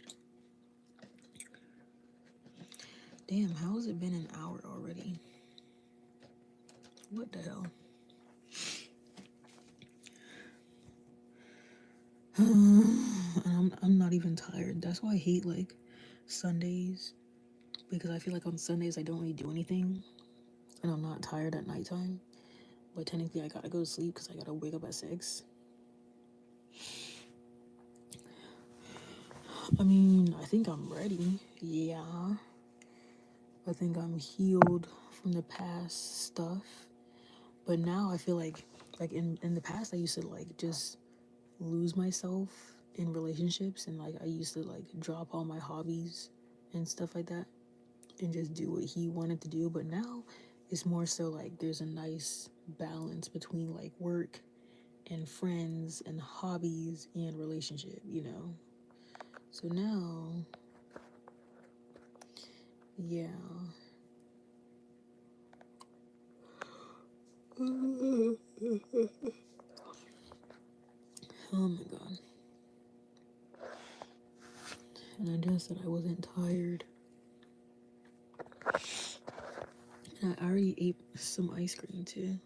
A: Damn, how has it been an hour already? What the hell? I'm not even tired. That's why I hate like Sundays, because I feel like on Sundays I don't really do anything and I'm not tired at nighttime. But technically I gotta go to sleep because I gotta wake up at 6. I mean, I think I'm ready. Yeah. I think I'm healed from the past stuff. But now I feel like in the past I used to like just lose myself in relationships, and like I used to like drop all my hobbies and stuff like that and just do what he wanted to do. But now it's more so like there's a nice balance between like work and friends and hobbies and relationship, you know. So now, yeah. Oh my god. And I just said I wasn't tired. And I already ate some ice cream too.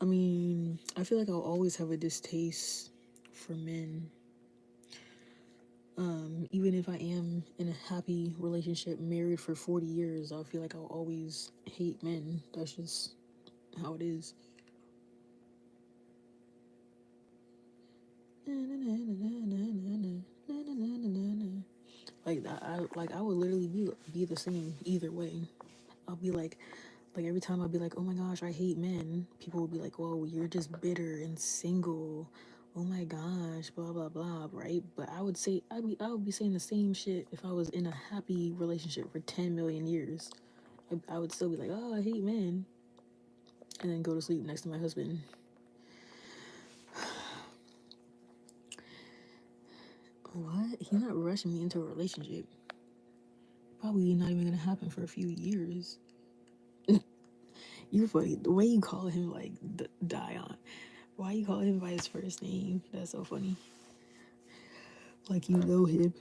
A: I mean, I feel like I'll always have a distaste for men. Even if I am in a happy relationship, married for 40 years, I feel like I'll always hate men. That's just how it is. Like that, I would literally be the same either way. I'll be like every time I'll be like, oh my gosh, I hate men. People will be like, whoa, you're just bitter and single. Oh my gosh, blah blah blah, right? But I would be saying the same shit if I was in a happy relationship for 10 million years. I would still be like, oh, I hate men, and then go to sleep next to my husband. What? He's not rushing me into a relationship. Probably not even gonna happen for a few years. You're funny. The way you call him like Dion. Why you call him by his first name? That's so funny. Like you know him.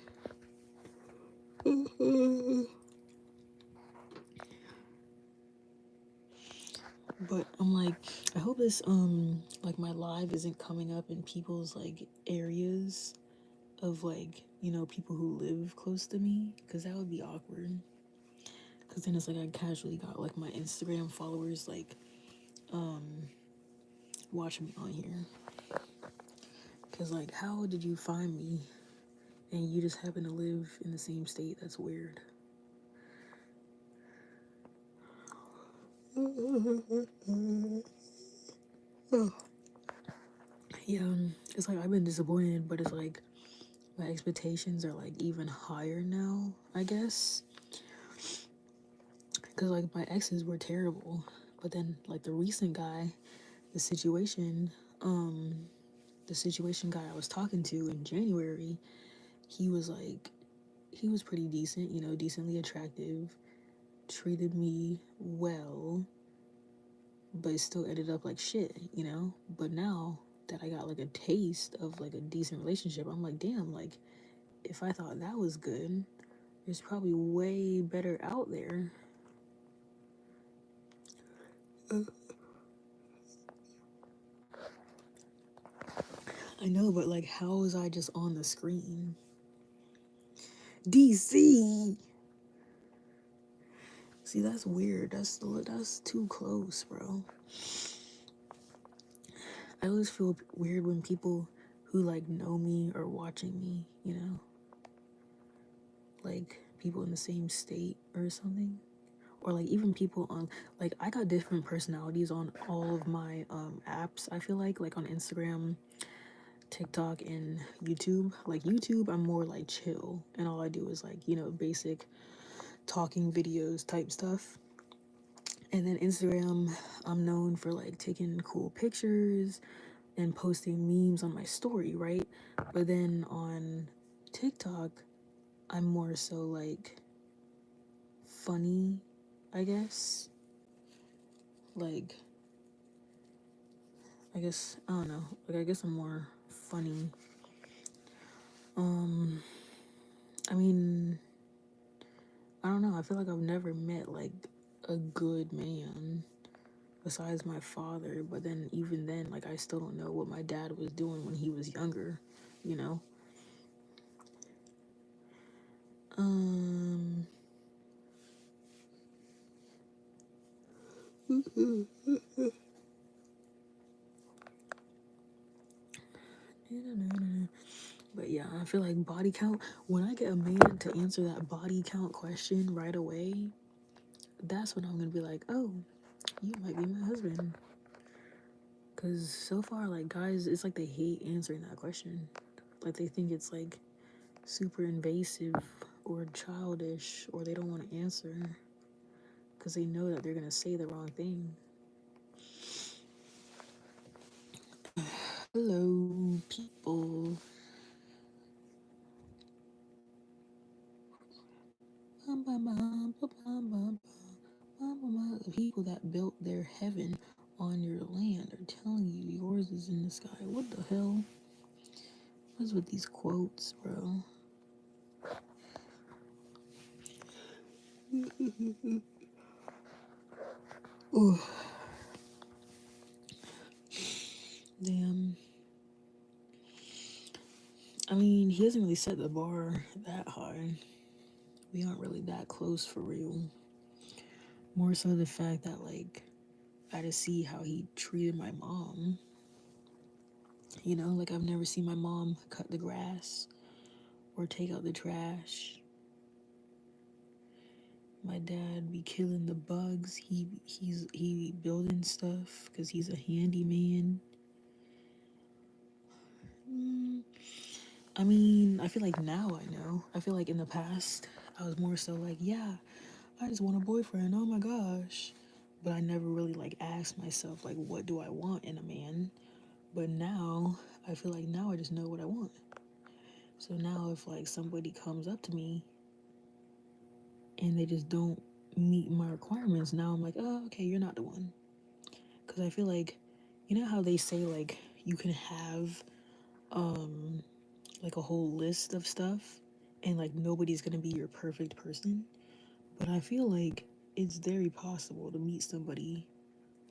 A: But I'm like, I hope this like my live isn't coming up in people's like areas of like, you know, people who live close to me, because that would be awkward. Because then it's like I casually got like my Instagram followers like watching me on here. Because like, how did you find me and you just happen to live in the same state? That's weird. Yeah, it's like I've been disappointed, but it's like my expectations are like even higher now, I guess. Because like my exes were terrible, but then like the recent guy, the situation, um, the situation guy I was talking to in January, he was like, he was pretty decent, you know, decently attractive, treated me well, but it still ended up like shit, you know. But now that I got like a taste of like a decent relationship, I'm like, damn, like if I thought that was good, there's probably way better out there. I know, but like, how was I just on the screen? DC. See, that's weird. That's too close, bro. I always feel weird when people who like know me are watching me, you know, like people in the same state or something, or like even people on like I got different personalities on all of my apps. I feel like on Instagram, TikTok, and YouTube. Like YouTube, I'm more like chill, and all I do is like, you know, basic talking videos type stuff. And then Instagram, I'm known for like taking cool pictures and posting memes on my story, right? But then on TikTok, I'm more so like funny, I guess. Like, I guess, I don't know. Like, I guess I'm more funny. Um, I mean, I don't know. I feel like I've never met like a good man besides my father. But then, even then, like, I still don't know what my dad was doing when he was younger, you know? Um, I feel like body count, when I get a man to answer that body count question right away, that's when I'm gonna be like, oh, you might be my husband. Because so far, like, guys, it's like they hate answering that question. Like, they think it's like super invasive or childish, or they don't want to answer because they know that they're gonna say the wrong thing. Hello, people. The people that built their heaven on your land are telling you yours is in the sky. What the hell? What's with these quotes, bro? Ooh, damn. I mean, he hasn't really set the bar that high. We aren't really that close for real. More so the fact that, like, I just see how he treated my mom. You know, like, I've never seen my mom cut the grass or take out the trash. My dad be killing the bugs. He building stuff because he's a handyman. Mm, I mean, I feel like now I know. I feel like in the past I was more so like, yeah, I just want a boyfriend. Oh my gosh. But I never really like asked myself like what do I want in a man? But now I feel like now I just know what I want. So now if like somebody comes up to me and they just don't meet my requirements, now I'm like, oh, okay, you're not the one. Because I feel like, you know how they say like you can have like a whole list of stuff and like nobody's gonna be your perfect person. But I feel like it's very possible to meet somebody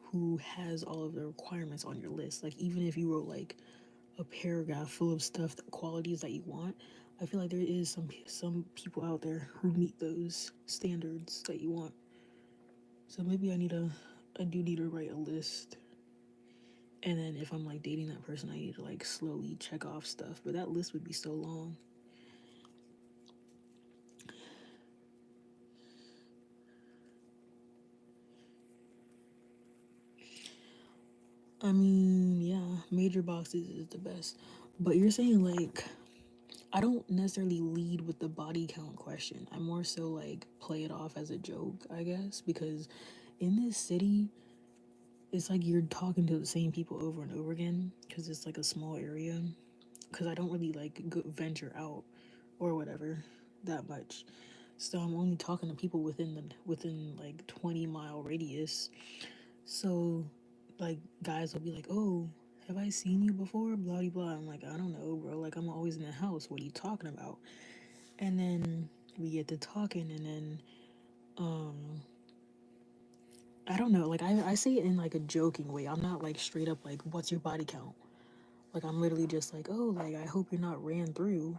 A: who has all of the requirements on your list. Like even if you wrote like a paragraph full of stuff, the qualities that you want, I feel like there is some people out there who meet those standards that you want. So maybe I do need to write a list. And then if I'm like dating that person, I need to like slowly check off stuff. But that list would be so long. I mean, yeah, major boxes is the best. But you're saying like I don't necessarily lead with the body count question. I more so like play it off as a joke, I guess, because in this city, it's like you're talking to the same people over and over again because it's like a small area. Because I don't really like venture out or whatever that much. So I'm only talking to people within like 20-mile radius. So like guys will be like, "Oh, have I seen you before?" Blah blah blah. I'm like, I don't know, bro. Like I'm always in the house. What are you talking about? And then we get to talking, and then I don't know. Like I say it in like a joking way. I'm not like straight up like, "What's your body count?" Like I'm literally just like, "Oh, like I hope you're not ran through."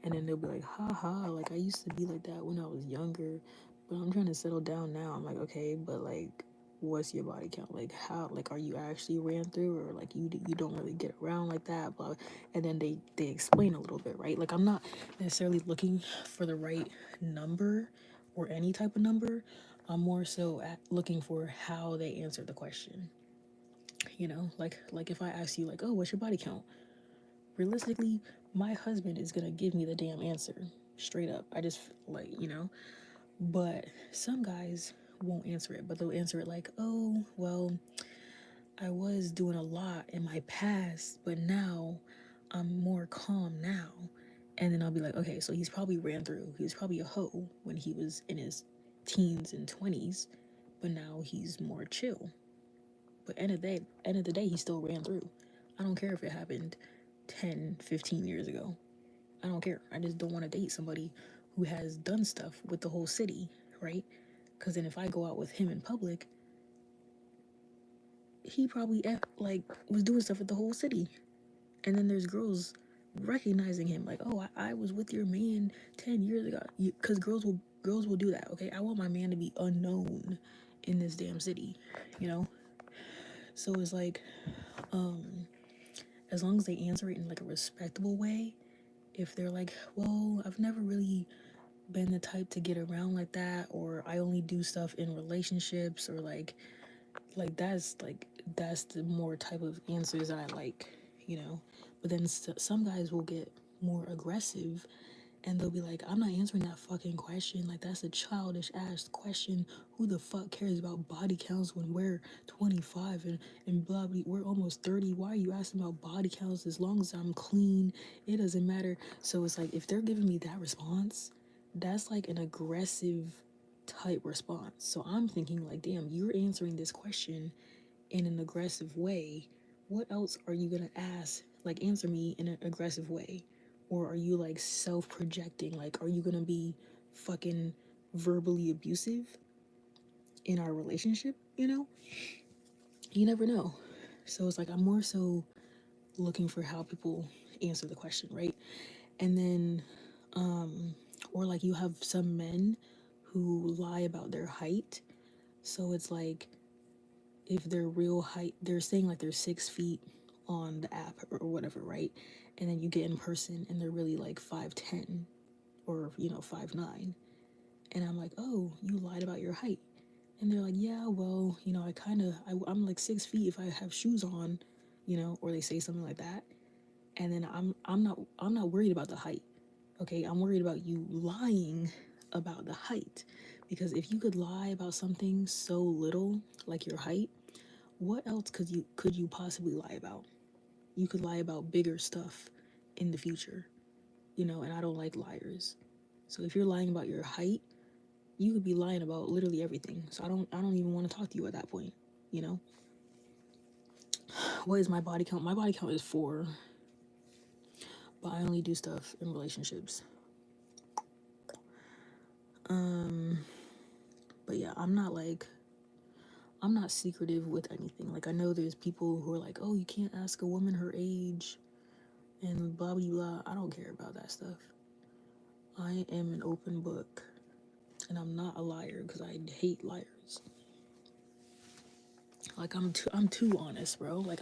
A: And then they'll be like, "Ha ha." Like I used to be like that when I was younger, but I'm trying to settle down now. I'm like, okay, but like what's your body count? Like how like are you actually ran through or like you don't really get around like that, blah. And then they explain a little bit, right? Like I'm not necessarily looking for the right number or any type of number. I'm more so looking for how they answer the question. You know, like if I ask you like, "Oh, what's your body count?" Realistically, my husband is gonna give me the damn answer straight up. I just like, you know, but some guys won't answer it, but they'll answer it like, "Oh, well, I was doing a lot in my past, but now I'm more calm now." And then I'll be like, okay, so he's probably ran through. He was probably a hoe when he was in his teens and 20s, but now he's more chill. But end of the day, he still ran through. I don't care if it happened 10, 15 years ago. I don't care. I just don't want to date somebody who has done stuff with the whole city, right? Because then if I go out with him in public, he probably like was doing stuff with the whole city, and then there's girls recognizing him like, oh, I was with your man 10 years ago. Because girls will do that. Okay, I want my man to be unknown in this damn city, you know. So it's like, as long as they answer it in like a respectable way, if they're like, well, I've never really been the type to get around like that, or I only do stuff in relationships, or that's the more type of answers that I like, you know. But then some guys will get more aggressive, and they'll be like, I'm not answering that fucking question. Like, that's a childish ass question. Who the fuck cares about body counts when we're 25 and blah, blah, we're almost 30? Why are you asking about body counts? As long as I'm clean, it doesn't matter. So it's like, if they're giving me that response, that's like an aggressive type response. So I'm thinking, like, damn, you're answering this question in an aggressive way. What else are you gonna ask? Like, answer me in an aggressive way. Or are you like self projecting? Like, are you gonna be fucking verbally abusive in our relationship? You know? You never know. So it's like, I'm more so looking for how people answer the question, right? And then, or like, you have some men who lie about their height. So it's like, if their real height, they're saying like they're 6 feet on the app or whatever, right? And then you get in person and they're really like 5'10" or 5'9". And I'm like, oh, you lied about your height. And they're like, yeah, well, I'm like 6 feet if I have shoes on, or they say something like that. And then I'm not worried about the height. Okay, I'm worried about you lying about the height. Because if you could lie about something so little, like your height, what else could you possibly lie about? You could lie about bigger stuff in the future, and I don't like liars. So if you're lying about your height, you could be lying about literally everything. So I don't even want to talk to you at that point, you know? What is my body count? My body count is 4, but I only do stuff in relationships. But yeah, I'm not secretive with anything. Like, I know there's people who are like, "Oh, you can't ask a woman her age," and blah blah blah. I don't care about that stuff. I am an open book, and I'm not a liar because I hate liars. Like, I'm too honest, bro. Like,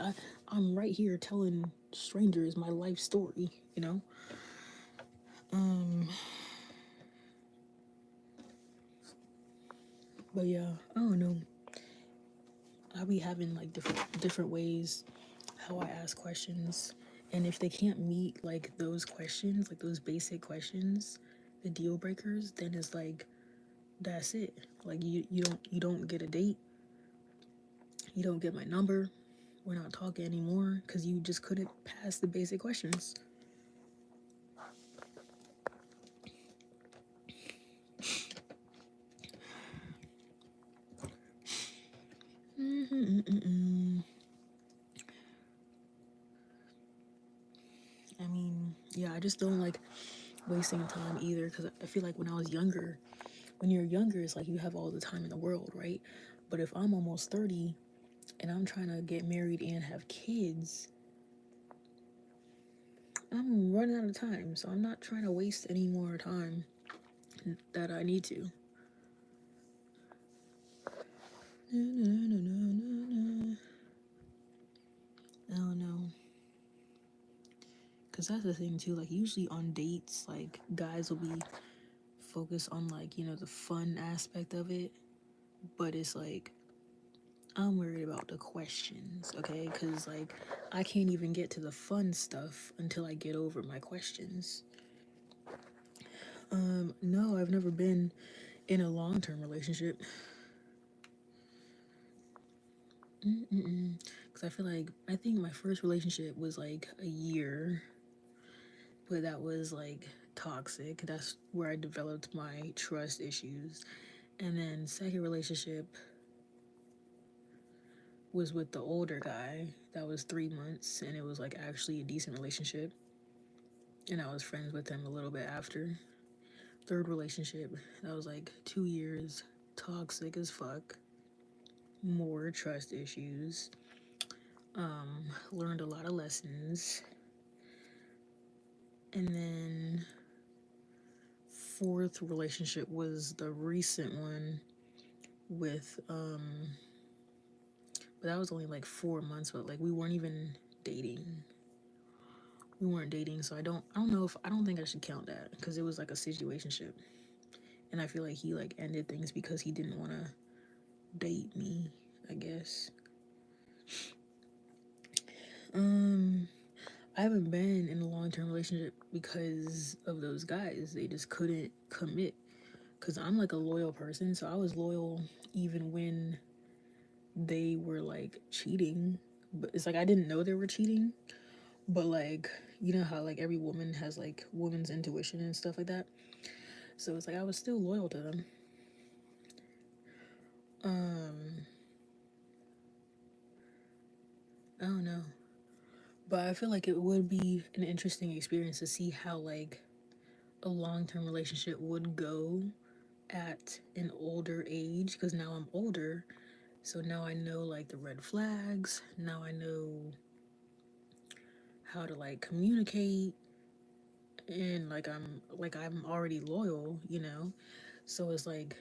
A: I'm right here telling strangers my life story, you know? But yeah, I don't know. I be having like different ways how I ask questions. And if they can't meet like those questions, like those basic questions, the deal breakers, then it's like that's it. Like, you don't get a date. You don't get my number. We're not talking anymore because you just couldn't pass the basic questions. I mean, yeah, I just don't like wasting time either because I feel like when you're younger, it's like you have all the time in the world, right? But if I'm almost 30 and I'm trying to get married and have kids, I'm running out of time. So I'm not trying to waste any more time that I need to. I don't know. Because that's the thing too. Like, usually on dates, like, guys will be focused on, like, the fun aspect of it. But it's like, I'm worried about the questions, okay? Because, like, I can't even get to the fun stuff until I get over my questions. No, I've never been in a long-term relationship. Because I think my first relationship was like a year, but that was like toxic. That's where I developed my trust issues. And then second relationship was with the older guy. That was 3 months, and it was like actually a decent relationship. And I was friends with him a little bit after. Third relationship, that was like 2 years, toxic as fuck. More trust issues. Learned a lot of lessons. And then fourth relationship was the recent one with but that was only like 4 months, but like we weren't even dating. We weren't dating, so I don't think I should count that because it was like a situationship, and I feel like he like ended things because he didn't want to date me, I guess. Um, I haven't been in a long term relationship because of those guys. They just couldn't commit. Cause I'm like a loyal person, so I was loyal even when they were like cheating. But it's like I didn't know they were cheating. But like you know how like every woman has like woman's intuition and stuff like that. So it's like I was still loyal to them. Um, I don't know. But I feel like it would be an interesting experience to see how like a long term relationship would go at an older age because now I'm older. So now I know like the red flags. Now I know how to like communicate and like I'm already loyal, you know? So it's like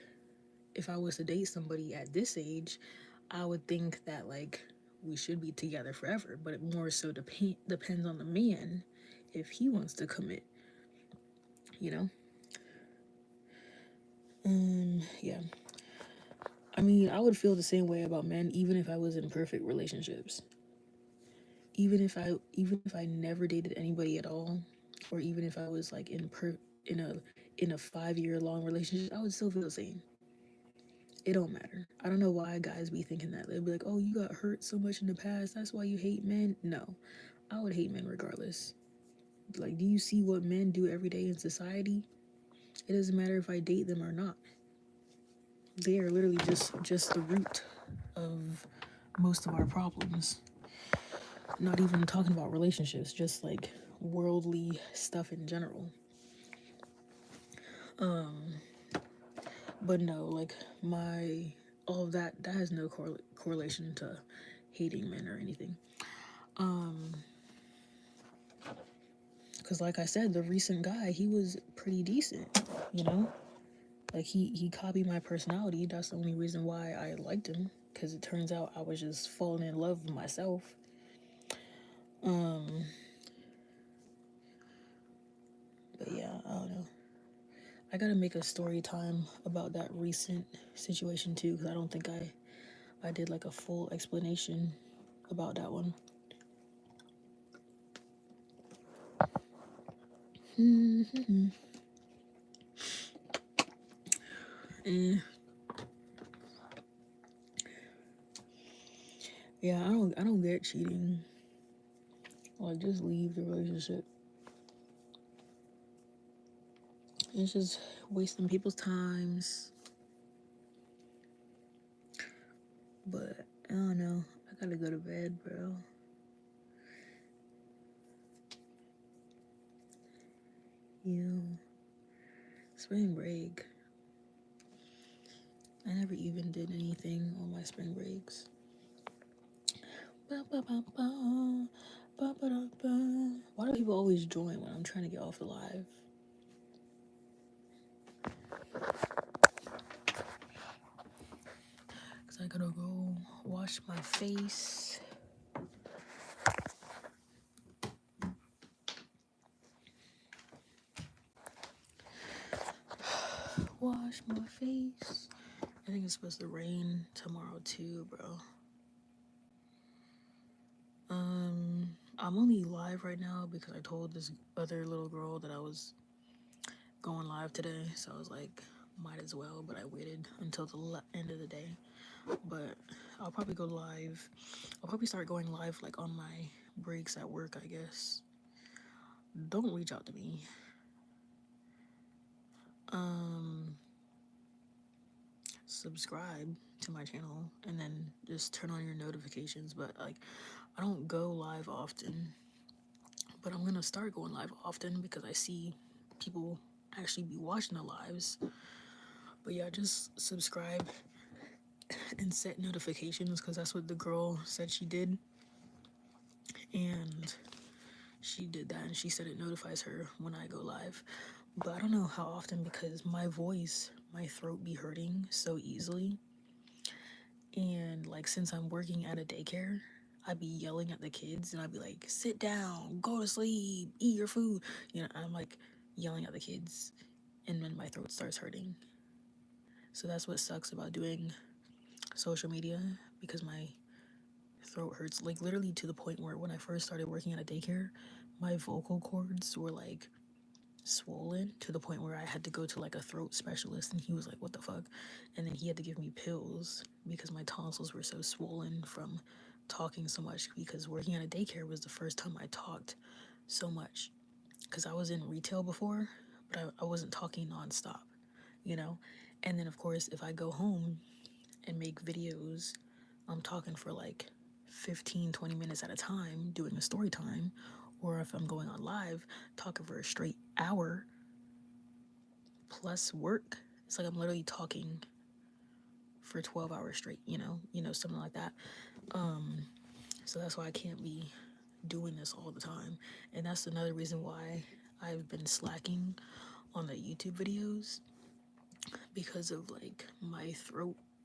A: if I was to date somebody at this age, I would think that like we should be together forever, but it more so depends on the man if he wants to commit, you know? Yeah. I mean, I would feel the same way about men even if I was in perfect relationships. Even if I never dated anybody at all, or even if I was like in a 5 year long relationship, I would still feel the same. It don't matter. I don't know why guys be thinking that. They'd be like, "Oh, you got hurt so much in the past. That's why you hate men." No, I would hate men regardless. Like, do you see what men do every day in society? It doesn't matter if I date them or not. They are literally just the root of most of our problems. Not even talking about relationships, just like worldly stuff in general. But no, like my all of that has no correlation to hating men or anything. Cause like I said, the recent guy, he was pretty decent, you know. Like he copied my personality. That's the only reason why I liked him. Cause it turns out I was just falling in love with myself. But yeah, I don't know. I gotta make a story time about that recent situation too, because I don't think I did like a full explanation about that one. And yeah, I don't get cheating. Like just leave the relationship. It's just wasting people's times. But I don't know. I gotta go to bed, bro. You know, spring break. I never even did anything on my spring breaks. Ba, ba, ba, ba. Ba, ba, da, ba. Why do people always join when I'm trying to get off the live? Because I gotta go wash my face. Wash my face. I think it's supposed to rain tomorrow too, bro. I'm only live right now because I told this other little girl that I was going live today, so I was like, might as well. But I waited until the end of the day. But I'll probably go live. I'll probably start going live like on my breaks at work, I guess. Don't reach out to me. Subscribe to my channel and then just turn on your notifications. But like, I don't go live often, but I'm gonna start going live often because I see people actually be watching the lives. But yeah, just subscribe and set notifications because that's what the girl said she did. And she did that and she said it notifies her when I go live. But I don't know how often because my throat be hurting so easily. And like since I'm working at a daycare, I'd be yelling at the kids and I'd be like, sit down, go to sleep, eat your food. I'm like yelling at the kids, and then my throat starts hurting. So that's what sucks about doing social media, because my throat hurts, like literally to the point where when I first started working at a daycare, my vocal cords were like swollen to the point where I had to go to like a throat specialist, and he was like, what the fuck? And then he had to give me pills because my tonsils were so swollen from talking so much, because working at a daycare was the first time I talked so much, because I was in retail before, but I wasn't talking nonstop, you know? And then, of course, if I go home and make videos, I'm talking for like 15, 20 minutes at a time doing a story time, or if I'm going on live, talking for a straight hour plus work. It's like I'm literally talking for 12 hours straight, something like that. So that's why I can't be doing this all the time. And that's another reason why I've been slacking on the YouTube videos, because of like my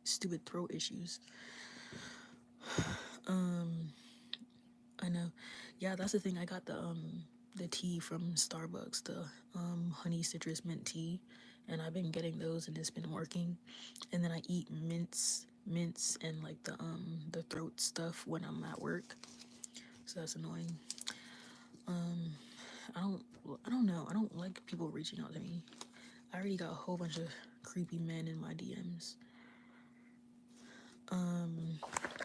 A: stupid throat issues. I know. Yeah, that's the thing. I got the tea from Starbucks, the honey citrus mint tea, and I've been getting those and it's been working. And then I eat mints and like the throat stuff when I'm at work. So that's annoying. I don't I don't know. I don't like people reaching out to me. I already got a whole bunch of creepy men in my DMs.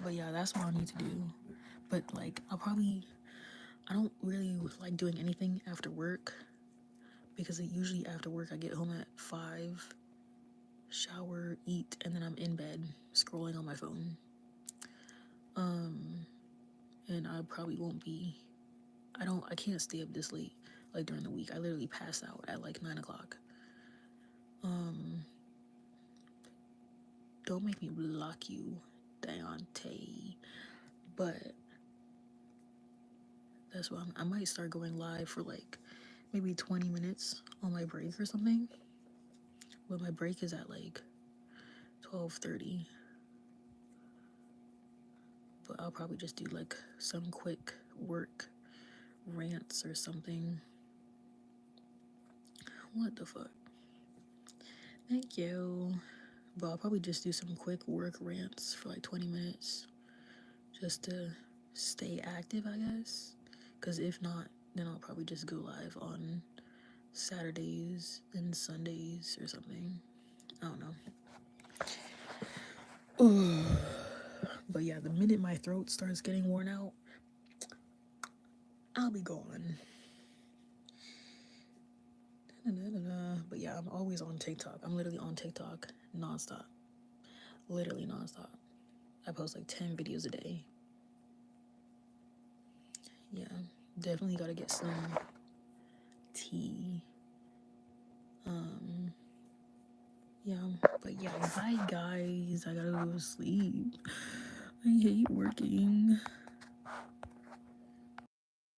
A: But yeah, that's what I need to do. But like I don't really like doing anything after work, because usually after work I get home at 5, shower, eat, and then I'm in bed scrolling on my phone. And I probably won't be. I can't stay up this late like during the week. I literally pass out at like 9 o'clock. Don't make me block you, Deontay. But that's why I might start going live for like maybe 20 minutes on my break or something. But my break is at like 12:30. But I'll probably just do like some quick work rants or something. What the fuck? Thank you. But I'll probably just do some quick work rants for like 20 minutes just to stay active, I guess. Because if not, then I'll probably just go live on Saturdays and Sundays or something. I don't know. But yeah, the minute my throat starts getting worn out, I'll be gone. But yeah, I'm always on TikTok. I'm literally on TikTok nonstop. Literally nonstop. I post like 10 videos a day. Yeah, definitely gotta get some tea. Yeah, but yeah, bye guys. I gotta go to sleep. I hate working.